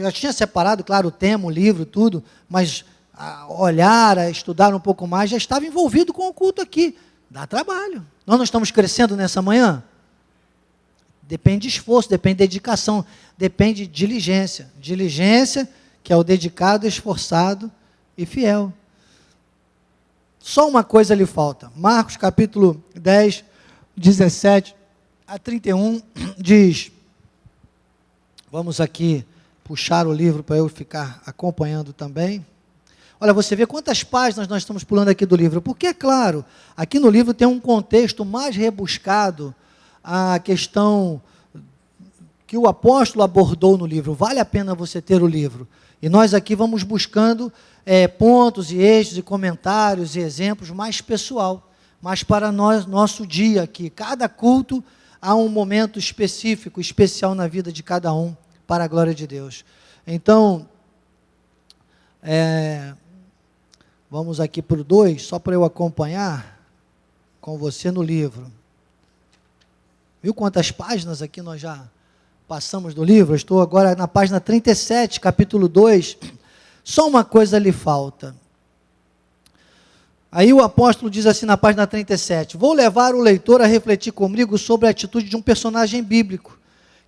já tinha separado, claro, o tema, o livro, tudo, mas a olhar, a estudar um pouco mais, já estava envolvido com o culto aqui. Dá trabalho. Nós não estamos crescendo nessa manhã? Depende de esforço, depende de dedicação, depende de diligência. Diligência, que é o dedicado, esforçado e fiel. Só uma coisa lhe falta. Marcos capítulo 10, 17 a 31, diz, vamos aqui puxar o livro para eu ficar acompanhando também. Olha, você vê quantas páginas nós estamos pulando aqui do livro, porque é claro, aqui no livro tem um contexto mais rebuscado, a questão que o apóstolo abordou no livro. Vale a pena você ter o livro. E nós aqui vamos buscando pontos e eixos e comentários e exemplos mais pessoal, mas para nós, nosso dia aqui. Cada culto há um momento específico, especial na vida de cada um, para a glória de Deus. Então, vamos aqui para o 2, só para eu acompanhar com você no livro. Viu quantas páginas aqui nós já passamos do livro? Eu estou agora na página 37, capítulo 2. Só uma coisa lhe falta. Aí o apóstolo diz assim na página 37, vou levar o leitor a refletir comigo sobre a atitude de um personagem bíblico,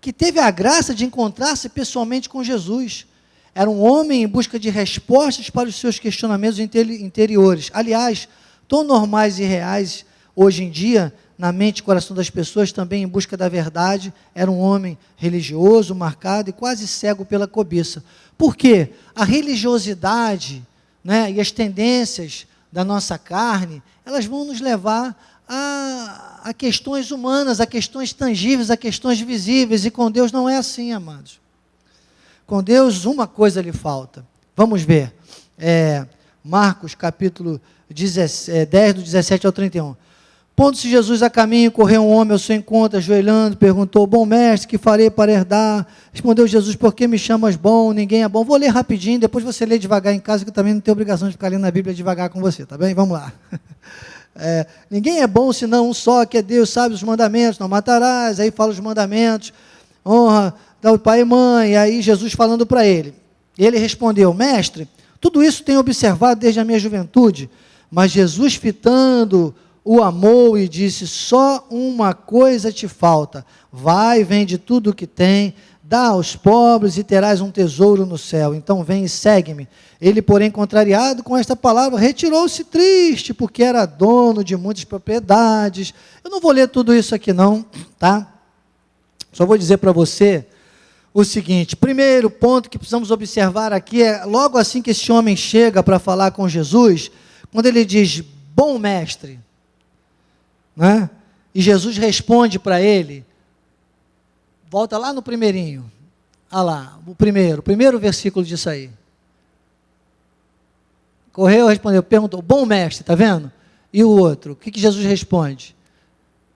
que teve a graça de encontrar-se pessoalmente com Jesus. Era um homem em busca de respostas para os seus questionamentos interiores. Aliás, tão normais e reais hoje em dia, na mente e coração das pessoas, também em busca da verdade. Era um homem religioso, marcado e quase cego pela cobiça. Por quê? A religiosidade, né, e as tendências da nossa carne, elas vão nos levar a questões humanas, a questões tangíveis, a questões visíveis, e com Deus não é assim, amados. Com Deus uma coisa lhe falta. Vamos ver, Marcos capítulo 10, do 17 ao 31. Pondo-se Jesus a caminho, correu um homem ao seu encontro, ajoelhando, perguntou, bom mestre, que farei para herdar? Respondeu Jesus, por que me chamas bom? Ninguém é bom. Vou ler rapidinho, depois você lê devagar em casa, que eu também não tenho obrigação de ficar lendo a Bíblia devagar com você, tá bem? Vamos lá. Ninguém é bom senão um só, que é Deus, sabe os mandamentos, não matarás, aí fala os mandamentos, honra, dá o pai e mãe, aí Jesus falando para ele. Ele respondeu, mestre, tudo isso tenho observado desde a minha juventude, mas Jesus fitando o amou e disse, só uma coisa te falta, vai, vende tudo o que tem, dá aos pobres e terás um tesouro no céu, então vem e segue-me. Ele, porém, contrariado com esta palavra, retirou-se triste, porque era dono de muitas propriedades. Eu não vou ler tudo isso aqui não, tá? Só vou dizer para você o seguinte, primeiro ponto que precisamos observar aqui é, logo assim que esse homem chega para falar com Jesus, quando ele diz, bom mestre, né? E Jesus responde para ele, volta lá no primeirinho, lá, o primeiro versículo disso aí. Correu, respondeu, perguntou, bom mestre, está vendo? E o outro, o que Jesus responde?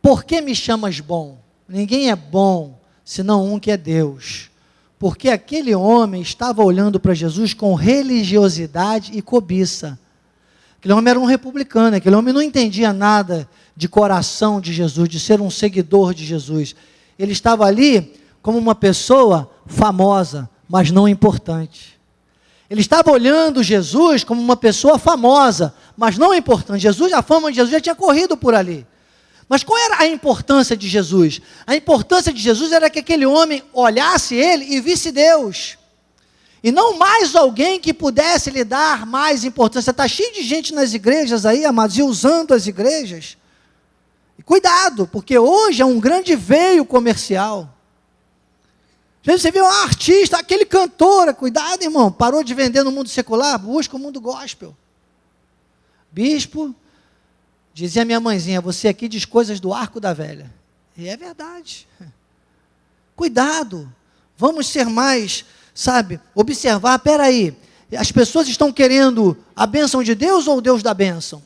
por que me chamas bom? Ninguém é bom, senão um que é Deus. Porque aquele homem estava olhando para Jesus com religiosidade e cobiça. Aquele homem era um republicano, aquele homem não entendia nada de coração de Jesus, de ser um seguidor de Jesus. Ele estava ali como uma pessoa famosa, mas não importante. Ele estava olhando Jesus como uma pessoa famosa, mas não importante. A fama de Jesus já tinha corrido por ali. Mas qual era a importância de Jesus? A importância de Jesus era que aquele homem olhasse ele e visse Deus. E não mais alguém que pudesse lhe dar mais importância. Está cheio de gente nas igrejas aí, amados, e usando as igrejas. E cuidado, porque hoje é um grande veio comercial. Às vezes você vê um artista, aquele cantor, cuidado, irmão, parou de vender no mundo secular, busca o mundo gospel. Bispo, dizia minha mãezinha, você aqui diz coisas do arco da velha. E é verdade. Cuidado, vamos ser mais, observar, peraí, as pessoas estão querendo a bênção de Deus ou o Deus da bênção?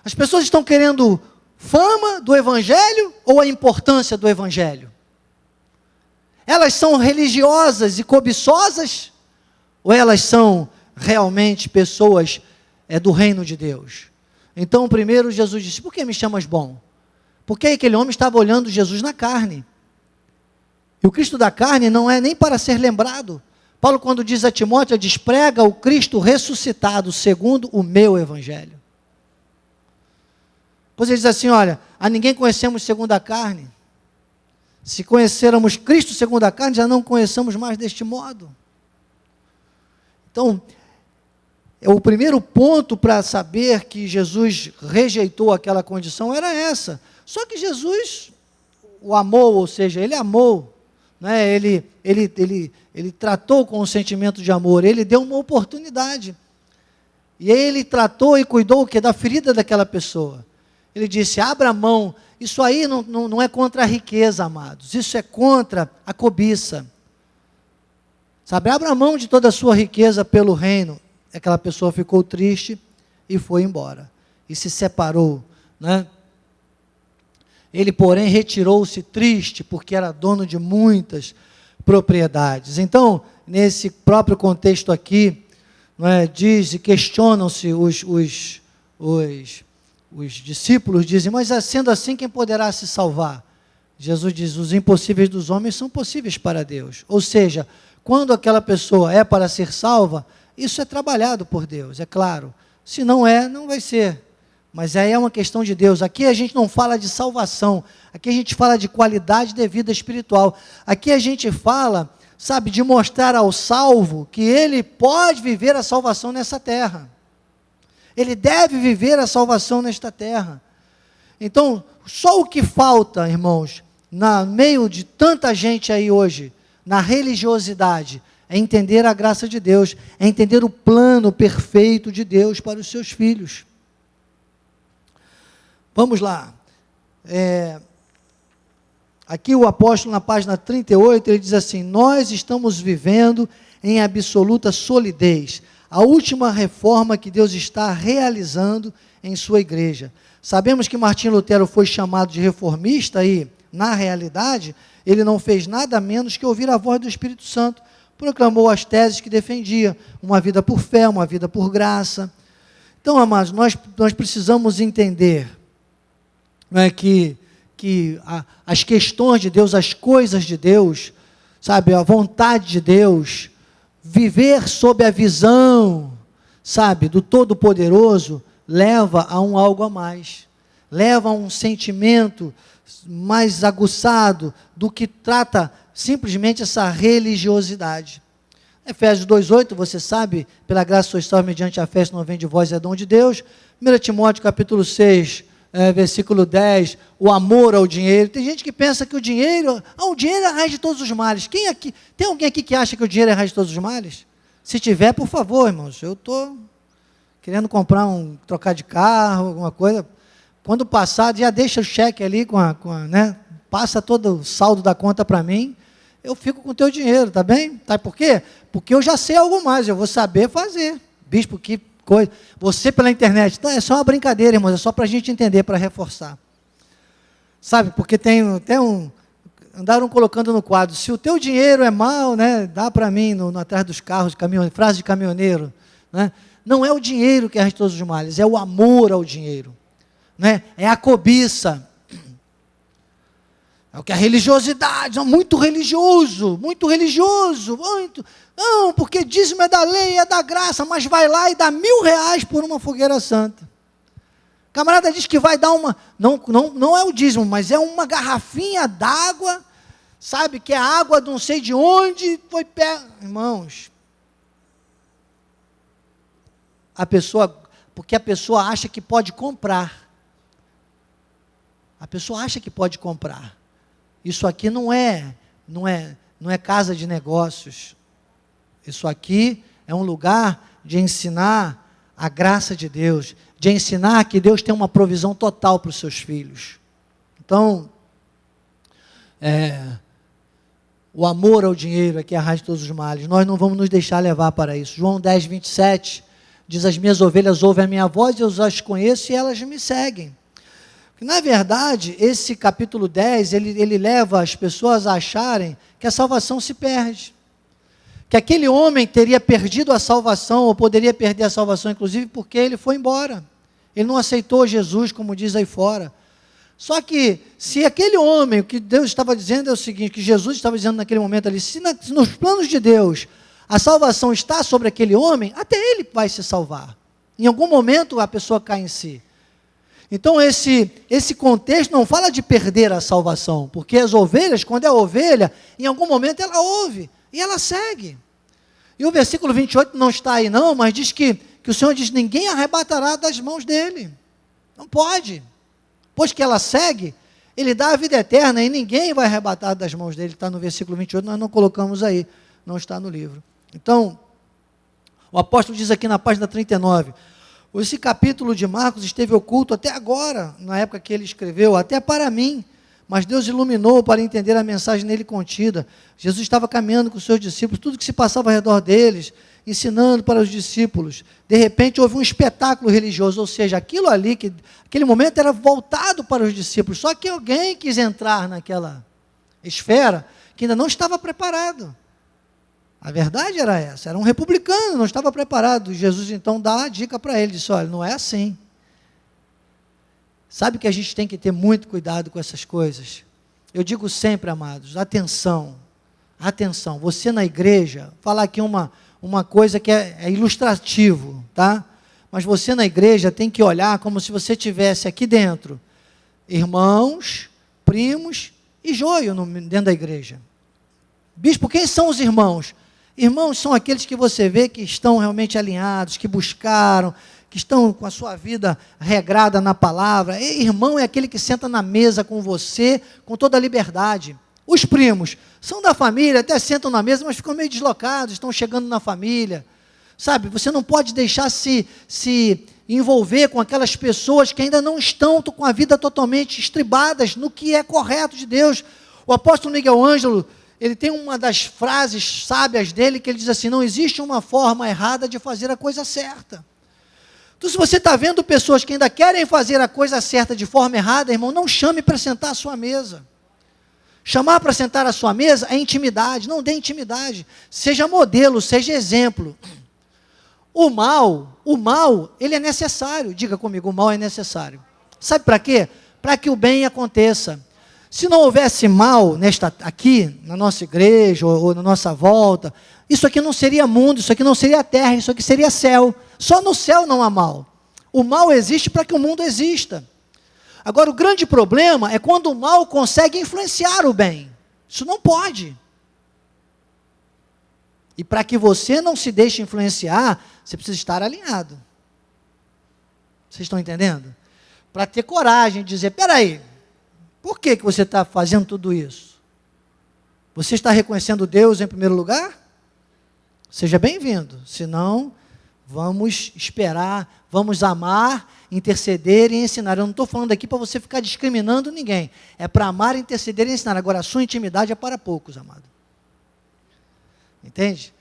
As pessoas estão querendo fama do Evangelho ou a importância do Evangelho? Elas são religiosas e cobiçosas ou elas são realmente pessoas do reino de Deus? Então, primeiro Jesus disse, por que me chamas bom? Porque aquele homem estava olhando Jesus na carne. E o Cristo da carne não é nem para ser lembrado. Paulo, quando diz a Timóteo, diz, prega o Cristo ressuscitado, segundo o meu Evangelho. Depois ele diz assim, olha, a ninguém conhecemos segundo a carne. Se conhecermos Cristo segundo a carne, já não conheçamos mais deste modo. Então, o primeiro ponto para saber que Jesus rejeitou aquela condição era essa. Só que Jesus o amou, ou seja, ele amou, né? Ele tratou com um sentimento de amor, ele deu uma oportunidade. E ele tratou e cuidou o quê? Da ferida daquela pessoa. Ele disse, abra a mão. Isso aí não é contra a riqueza, amados. Isso é contra a cobiça. Abra a mão de toda a sua riqueza pelo reino. Aquela pessoa ficou triste e foi embora. E se separou, né? Ele, porém, retirou-se triste, porque era dono de muitas propriedades. Então, nesse próprio contexto aqui, diz e questionam-se os discípulos, dizem, mas sendo assim, quem poderá se salvar? Jesus diz, os impossíveis dos homens são possíveis para Deus. Ou seja, quando aquela pessoa é para ser salva, isso é trabalhado por Deus, é claro. Se não é, não vai ser. Mas aí é uma questão de Deus. Aqui a gente não fala de salvação. Aqui a gente fala de qualidade de vida espiritual. Aqui a gente fala, de mostrar ao salvo que ele pode viver a salvação nessa terra. Ele deve viver a salvação nesta terra. Então, só o que falta, irmãos, no meio de tanta gente aí hoje, na religiosidade, é entender a graça de Deus, é entender o plano perfeito de Deus para os seus filhos. Vamos lá. Aqui o apóstolo, na página 38, ele diz assim, nós estamos vivendo em absoluta solidez, a última reforma que Deus está realizando em sua igreja. Sabemos que Martim Lutero foi chamado de reformista e, na realidade, ele não fez nada menos que ouvir a voz do Espírito Santo, proclamou as teses que defendia, uma vida por fé, uma vida por graça. Então, amados, nós precisamos entender que as questões de Deus, as coisas de Deus, a vontade de Deus, viver sob a visão, do Todo-Poderoso, leva a algo a mais, leva a um sentimento mais aguçado do que trata simplesmente essa religiosidade. Efésios 2,8, você sabe, pela graça sois salvos mediante a fé, se não vem de vós, é dom de Deus. 1 Timóteo capítulo 6, versículo 10, o amor ao dinheiro. Tem gente que pensa que o dinheiro é a raiz de todos os males. Tem alguém aqui que acha que o dinheiro é a raiz de todos os males? Se tiver, por favor, irmãos, eu estou querendo trocar de carro, alguma coisa. Quando passar, já deixa o cheque ali passa todo o saldo da conta para mim, eu fico com o teu dinheiro, tá bem? Sabe por quê? Porque eu já sei algo mais, eu vou saber fazer. Bispo, que coisa. Você pela internet, é só uma brincadeira, irmãos, é só para a gente entender, para reforçar. Sabe, porque tem até andaram colocando no quadro, se o teu dinheiro é mau, né, dá para mim, atrás dos carros, frase de caminhoneiro, né? Não é o dinheiro que é a raiz de todos os males, é o amor ao dinheiro, né? É a cobiça, é o que a religiosidade, muito religioso, muito, não, porque dízimo é da lei, é da graça, mas vai lá e dá R$1.000 por uma fogueira santa. Camarada diz que vai dar não é o dízimo, mas é uma garrafinha d'água, sabe, que é água de não sei de onde, foi pego. Irmãos, porque a pessoa acha que pode comprar. A pessoa acha que pode comprar. Isso aqui não é casa de negócios. Isso aqui é um lugar de ensinar a graça de Deus, de ensinar que Deus tem uma provisão total para os seus filhos. Então, o amor ao dinheiro é que é a raiz de todos os males. Nós não vamos nos deixar levar para isso. João 10, 27, diz, as minhas ovelhas ouvem a minha voz, eu as conheço e elas me seguem. Na verdade, esse capítulo 10, ele leva as pessoas a acharem que a salvação se perde. Que aquele homem teria perdido a salvação, ou poderia perder a salvação, inclusive, porque ele foi embora. Ele não aceitou Jesus, como diz aí fora. Só que, se aquele homem, o que Deus estava dizendo é o seguinte, que Jesus estava dizendo naquele momento ali, se nos planos de Deus, a salvação está sobre aquele homem, até ele vai se salvar. Em algum momento a pessoa cai em si. Então esse contexto não fala de perder a salvação, porque as ovelhas, quando é ovelha, em algum momento ela ouve, e ela segue. E o versículo 28 não está aí não, mas diz que o Senhor diz, ninguém arrebatará das mãos dele. Não pode. Pois que ela segue, ele dá a vida eterna e ninguém vai arrebatar das mãos dele. Está no versículo 28, nós não colocamos aí, não está no livro. Então, o apóstolo diz aqui na página 39, esse capítulo de Marcos esteve oculto até agora, na época que ele escreveu, até para mim, mas Deus iluminou para entender a mensagem nele contida. Jesus estava caminhando com os seus discípulos, tudo que se passava ao redor deles, ensinando para os discípulos. De repente houve um espetáculo religioso, ou seja, aquele momento era voltado para os discípulos, só que alguém quis entrar naquela esfera que ainda não estava preparado. A verdade era essa, era um republicano, não estava preparado. Jesus então dá a dica para ele, disse, olha, não é assim. Sabe que a gente tem que ter muito cuidado com essas coisas? Eu digo sempre, amados, atenção, você na igreja, falar aqui uma coisa que é ilustrativo, tá? Mas você na igreja tem que olhar como se você tivesse aqui dentro, irmãos, primos e joio dentro da igreja. Bispo, quem são os irmãos? Irmãos são aqueles que você vê que estão realmente alinhados, que buscaram, que estão com a sua vida regrada na palavra. E irmão é aquele que senta na mesa com você, com toda a liberdade. Os primos são da família, até sentam na mesa, mas ficam meio deslocados, estão chegando na família. Sabe, você não pode deixar se envolver com aquelas pessoas que ainda não estão com a vida totalmente estribadas no que é correto de Deus. O apóstolo Miguel Ângelo, ele tem uma das frases sábias dele, que ele diz assim, não existe uma forma errada de fazer a coisa certa. Então, se você está vendo pessoas que ainda querem fazer a coisa certa de forma errada, irmão, não chame para sentar à sua mesa. Chamar para sentar à sua mesa é intimidade, não dê intimidade. Seja modelo, seja exemplo. O mal, ele é necessário. Diga comigo, o mal é necessário. Sabe para quê? Para que o bem aconteça. Se não houvesse mal aqui, na nossa igreja, ou na nossa volta, isso aqui não seria mundo, isso aqui não seria terra, isso aqui seria céu. Só no céu não há mal. O mal existe para que o mundo exista. Agora, o grande problema é quando o mal consegue influenciar o bem. Isso não pode. E para que você não se deixe influenciar, você precisa estar alinhado. Vocês estão entendendo? Para ter coragem de dizer, peraí, por que você está fazendo tudo isso? Você está reconhecendo Deus em primeiro lugar? Seja bem-vindo. Senão, vamos esperar, vamos amar, interceder e ensinar. Eu não estou falando aqui para você ficar discriminando ninguém. É para amar, interceder e ensinar. Agora, a sua intimidade é para poucos, amado. Entende?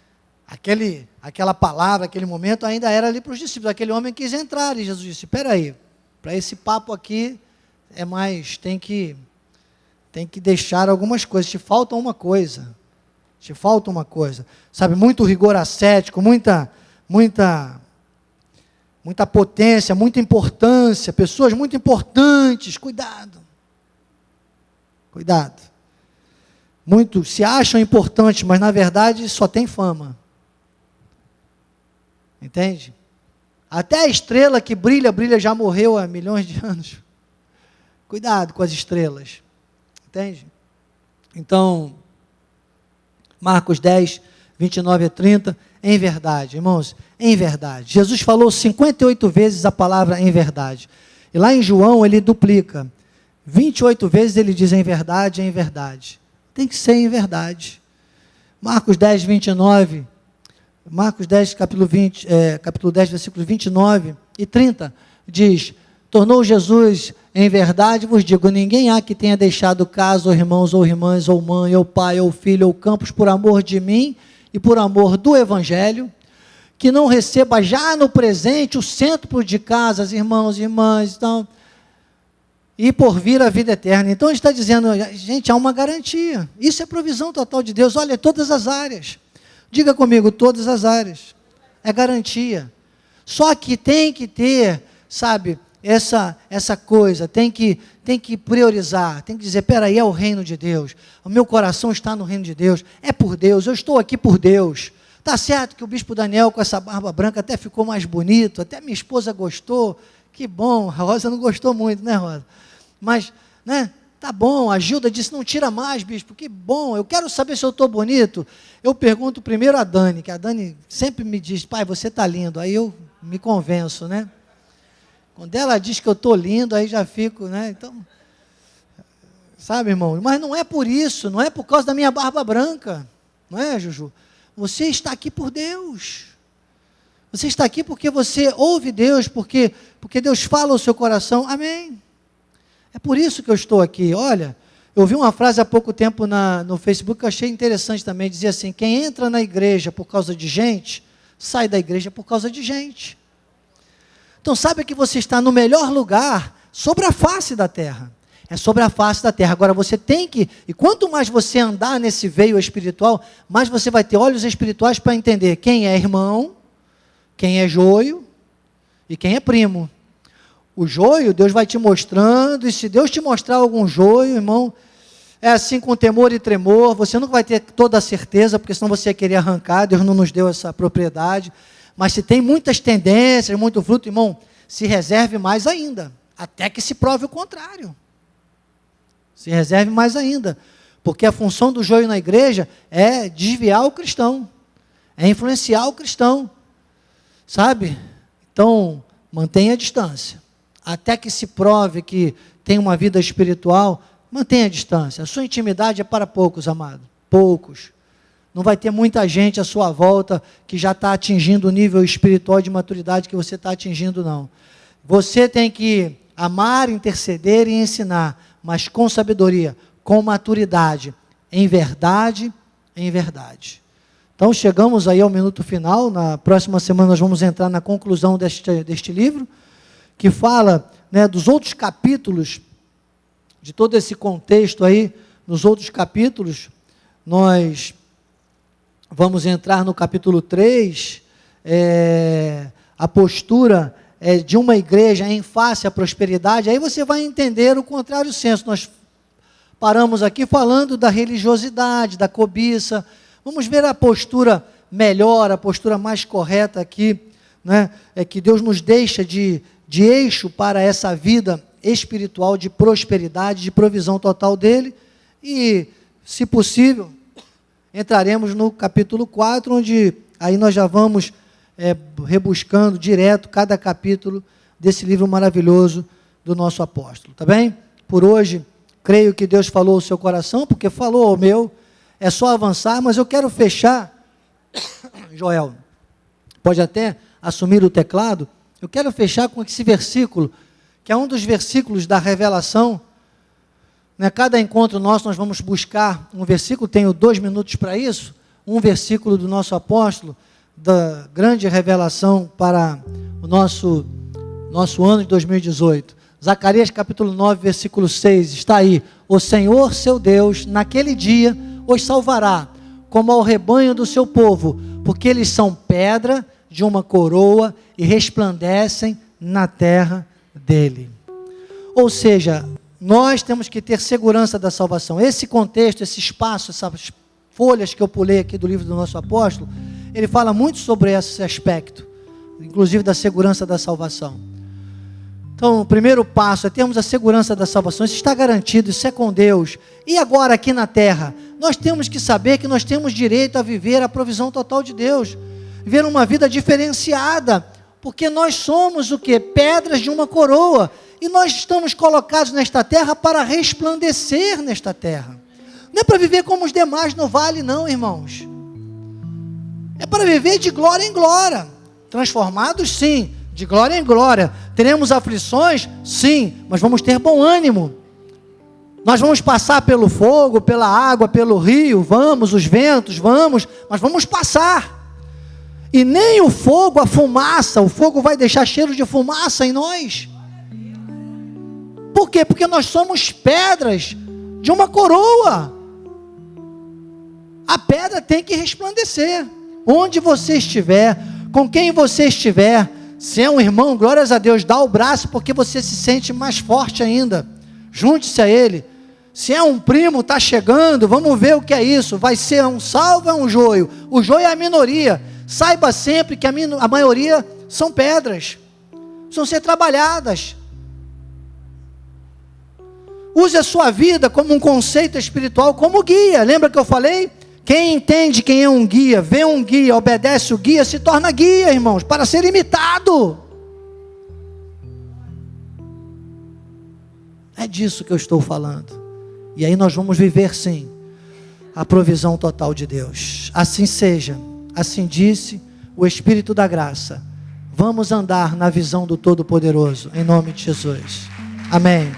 Aquela palavra, aquele momento ainda era ali para os discípulos. Aquele homem quis entrar e Jesus disse, espera aí, para esse papo aqui, tem que tem que deixar algumas coisas, te falta uma coisa. Te falta uma coisa. Sabe, muito rigor ascético, muita potência, muita importância, pessoas muito importantes, cuidado. Cuidado. Muitos se acham importantes, mas na verdade só tem fama. Entende? Até a estrela que brilha, já morreu há milhões de anos. Cuidado com as estrelas. Entende? Então, Marcos 10, 29 a 30, em verdade, irmãos, em verdade. Jesus falou 58 vezes a palavra em verdade. E lá em João ele duplica. 28 vezes ele diz em verdade, em verdade. Tem que ser em verdade. Marcos 10, 29, Marcos 10, capítulo 10, versículos 29 e 30, diz: tornou Jesus, em verdade vos digo, ninguém há que tenha deixado casa, ou irmãos, ou irmãs, ou mãe, ou pai, ou filho, ou campos, por amor de mim e por amor do Evangelho, que não receba já no presente o centro de casas, irmãos e irmãs, então, e por vir a vida eterna. Então ele está dizendo, gente, há uma garantia. Isso é provisão total de Deus. Olha, todas as áreas. Diga comigo, todas as áreas. É garantia. Só que tem que ter, sabe, essa coisa, tem que priorizar, tem que dizer, peraí, é o reino de Deus, o meu coração está no reino de Deus, é por Deus, eu estou aqui por Deus. Está certo que o bispo Daniel com essa barba branca até ficou mais bonito, até minha esposa gostou, que bom, a Rosa não gostou muito, né, Rosa? Mas, né, tá bom, a Gilda disse, não tira mais, bispo, que bom, eu quero saber se eu estou bonito. Eu pergunto primeiro a Dani, que a Dani sempre me diz, pai, você está lindo, aí eu me convenço, né? Quando ela diz que eu estou lindo, aí já fico, né? Então, sabe, irmão? Mas não é por isso, não é por causa da minha barba branca, não é, Juju? Você está aqui por Deus. Você está aqui porque você ouve Deus, porque Deus fala ao seu coração. Amém. É por isso que eu estou aqui. Olha, eu vi uma frase há pouco tempo no Facebook que eu achei interessante também. Dizia assim, quem entra na igreja por causa de gente, sai da igreja por causa de gente. Então saiba que você está no melhor lugar sobre a face da terra. É sobre a face da terra. Agora você tem que, e quanto mais você andar nesse veio espiritual, mais você vai ter olhos espirituais para entender quem é irmão, quem é joio e quem é primo. O joio, Deus vai te mostrando, e se Deus te mostrar algum joio, irmão, é assim com temor e tremor, você não vai ter toda a certeza, porque senão você ia querer arrancar, Deus não nos deu essa propriedade, mas se tem muitas tendências, muito fruto, irmão, se reserve mais ainda, até que se prove o contrário. Se reserve mais ainda, porque a função do joio na igreja é desviar o cristão, é influenciar o cristão, sabe? Então, mantenha a distância, até que se prove que tem uma vida espiritual, mantenha a distância. A sua intimidade é para poucos, amado, poucos. Não vai ter muita gente à sua volta que já está atingindo o nível espiritual de maturidade que você está atingindo, não. Você tem que amar, interceder e ensinar, mas com sabedoria, com maturidade, em verdade, em verdade. Então chegamos aí ao minuto final, na próxima semana nós vamos entrar na conclusão deste livro, que fala, né, dos outros capítulos, de todo esse contexto aí, nos outros capítulos, nós vamos entrar no capítulo 3, a postura de uma igreja em face à prosperidade, aí você vai entender o contrário senso. Nós paramos aqui falando da religiosidade, da cobiça, vamos ver a postura melhor, a postura mais correta aqui, né, que Deus nos deixa de eixo para essa vida espiritual de prosperidade, de provisão total dele, e, se possível, entraremos no capítulo 4, onde aí nós já vamos rebuscando direto cada capítulo desse livro maravilhoso do nosso apóstolo, tá bem? Por hoje, creio que Deus falou ao seu coração, porque falou ao meu, é só avançar, mas eu quero fechar, Joel, pode até assumir o teclado, eu quero fechar com esse versículo, que é um dos versículos da revelação, né? Cada encontro nosso nós vamos buscar um versículo, tenho 2 minutos para isso, um versículo do nosso apóstolo, da grande revelação para o nosso ano de 2018, Zacarias capítulo 9, versículo 6, está aí: o Senhor seu Deus, naquele dia, os salvará, como ao rebanho do seu povo, porque eles são pedra de uma coroa e resplandecem na terra dele. Ou seja, nós temos que ter segurança da salvação. Esse contexto, esse espaço, essas folhas que eu pulei aqui do livro do nosso apóstolo, ele fala muito sobre esse aspecto, inclusive da segurança da salvação. Então, o primeiro passo é termos a segurança da salvação. Isso está garantido, isso é com Deus. E agora aqui na terra, nós temos que saber que nós temos direito a viver a provisão total de Deus, viver uma vida diferenciada, porque nós somos o quê? Pedras de uma coroa, e nós estamos colocados nesta terra para resplandecer nesta terra. Não é para viver como os demais no vale não, irmãos. É para viver de glória em glória, transformados sim, de glória em glória. Teremos aflições? Sim, mas vamos ter bom ânimo. Nós vamos passar pelo fogo, pela água, pelo rio, vamos, os ventos, vamos, mas vamos passar. E nem o fogo, a fumaça, o fogo vai deixar cheiro de fumaça em nós. Por quê? Porque nós somos pedras de uma coroa. A pedra tem que resplandecer. Onde você estiver, com quem você estiver, se é um irmão, glórias a Deus, dá o braço porque você se sente mais forte ainda. Junte-se a ele. Se é um primo, está chegando, vamos ver o que é isso. Vai ser um salvo ou é um joio? O joio é a minoria. Saiba sempre que a maioria são pedras. Precisam ser trabalhadas. Use a sua vida como um conceito espiritual, como guia. Lembra que eu falei? Quem entende quem é um guia, vê um guia, obedece o guia, se torna guia, irmãos, para ser imitado. É disso que eu estou falando. E aí nós vamos viver sim a provisão total de Deus. Assim seja, assim disse o Espírito da graça. Vamos andar na visão do Todo-Poderoso, em nome de Jesus. Amém.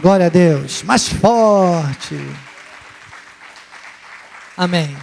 Glória a Deus. Mais forte. Amém.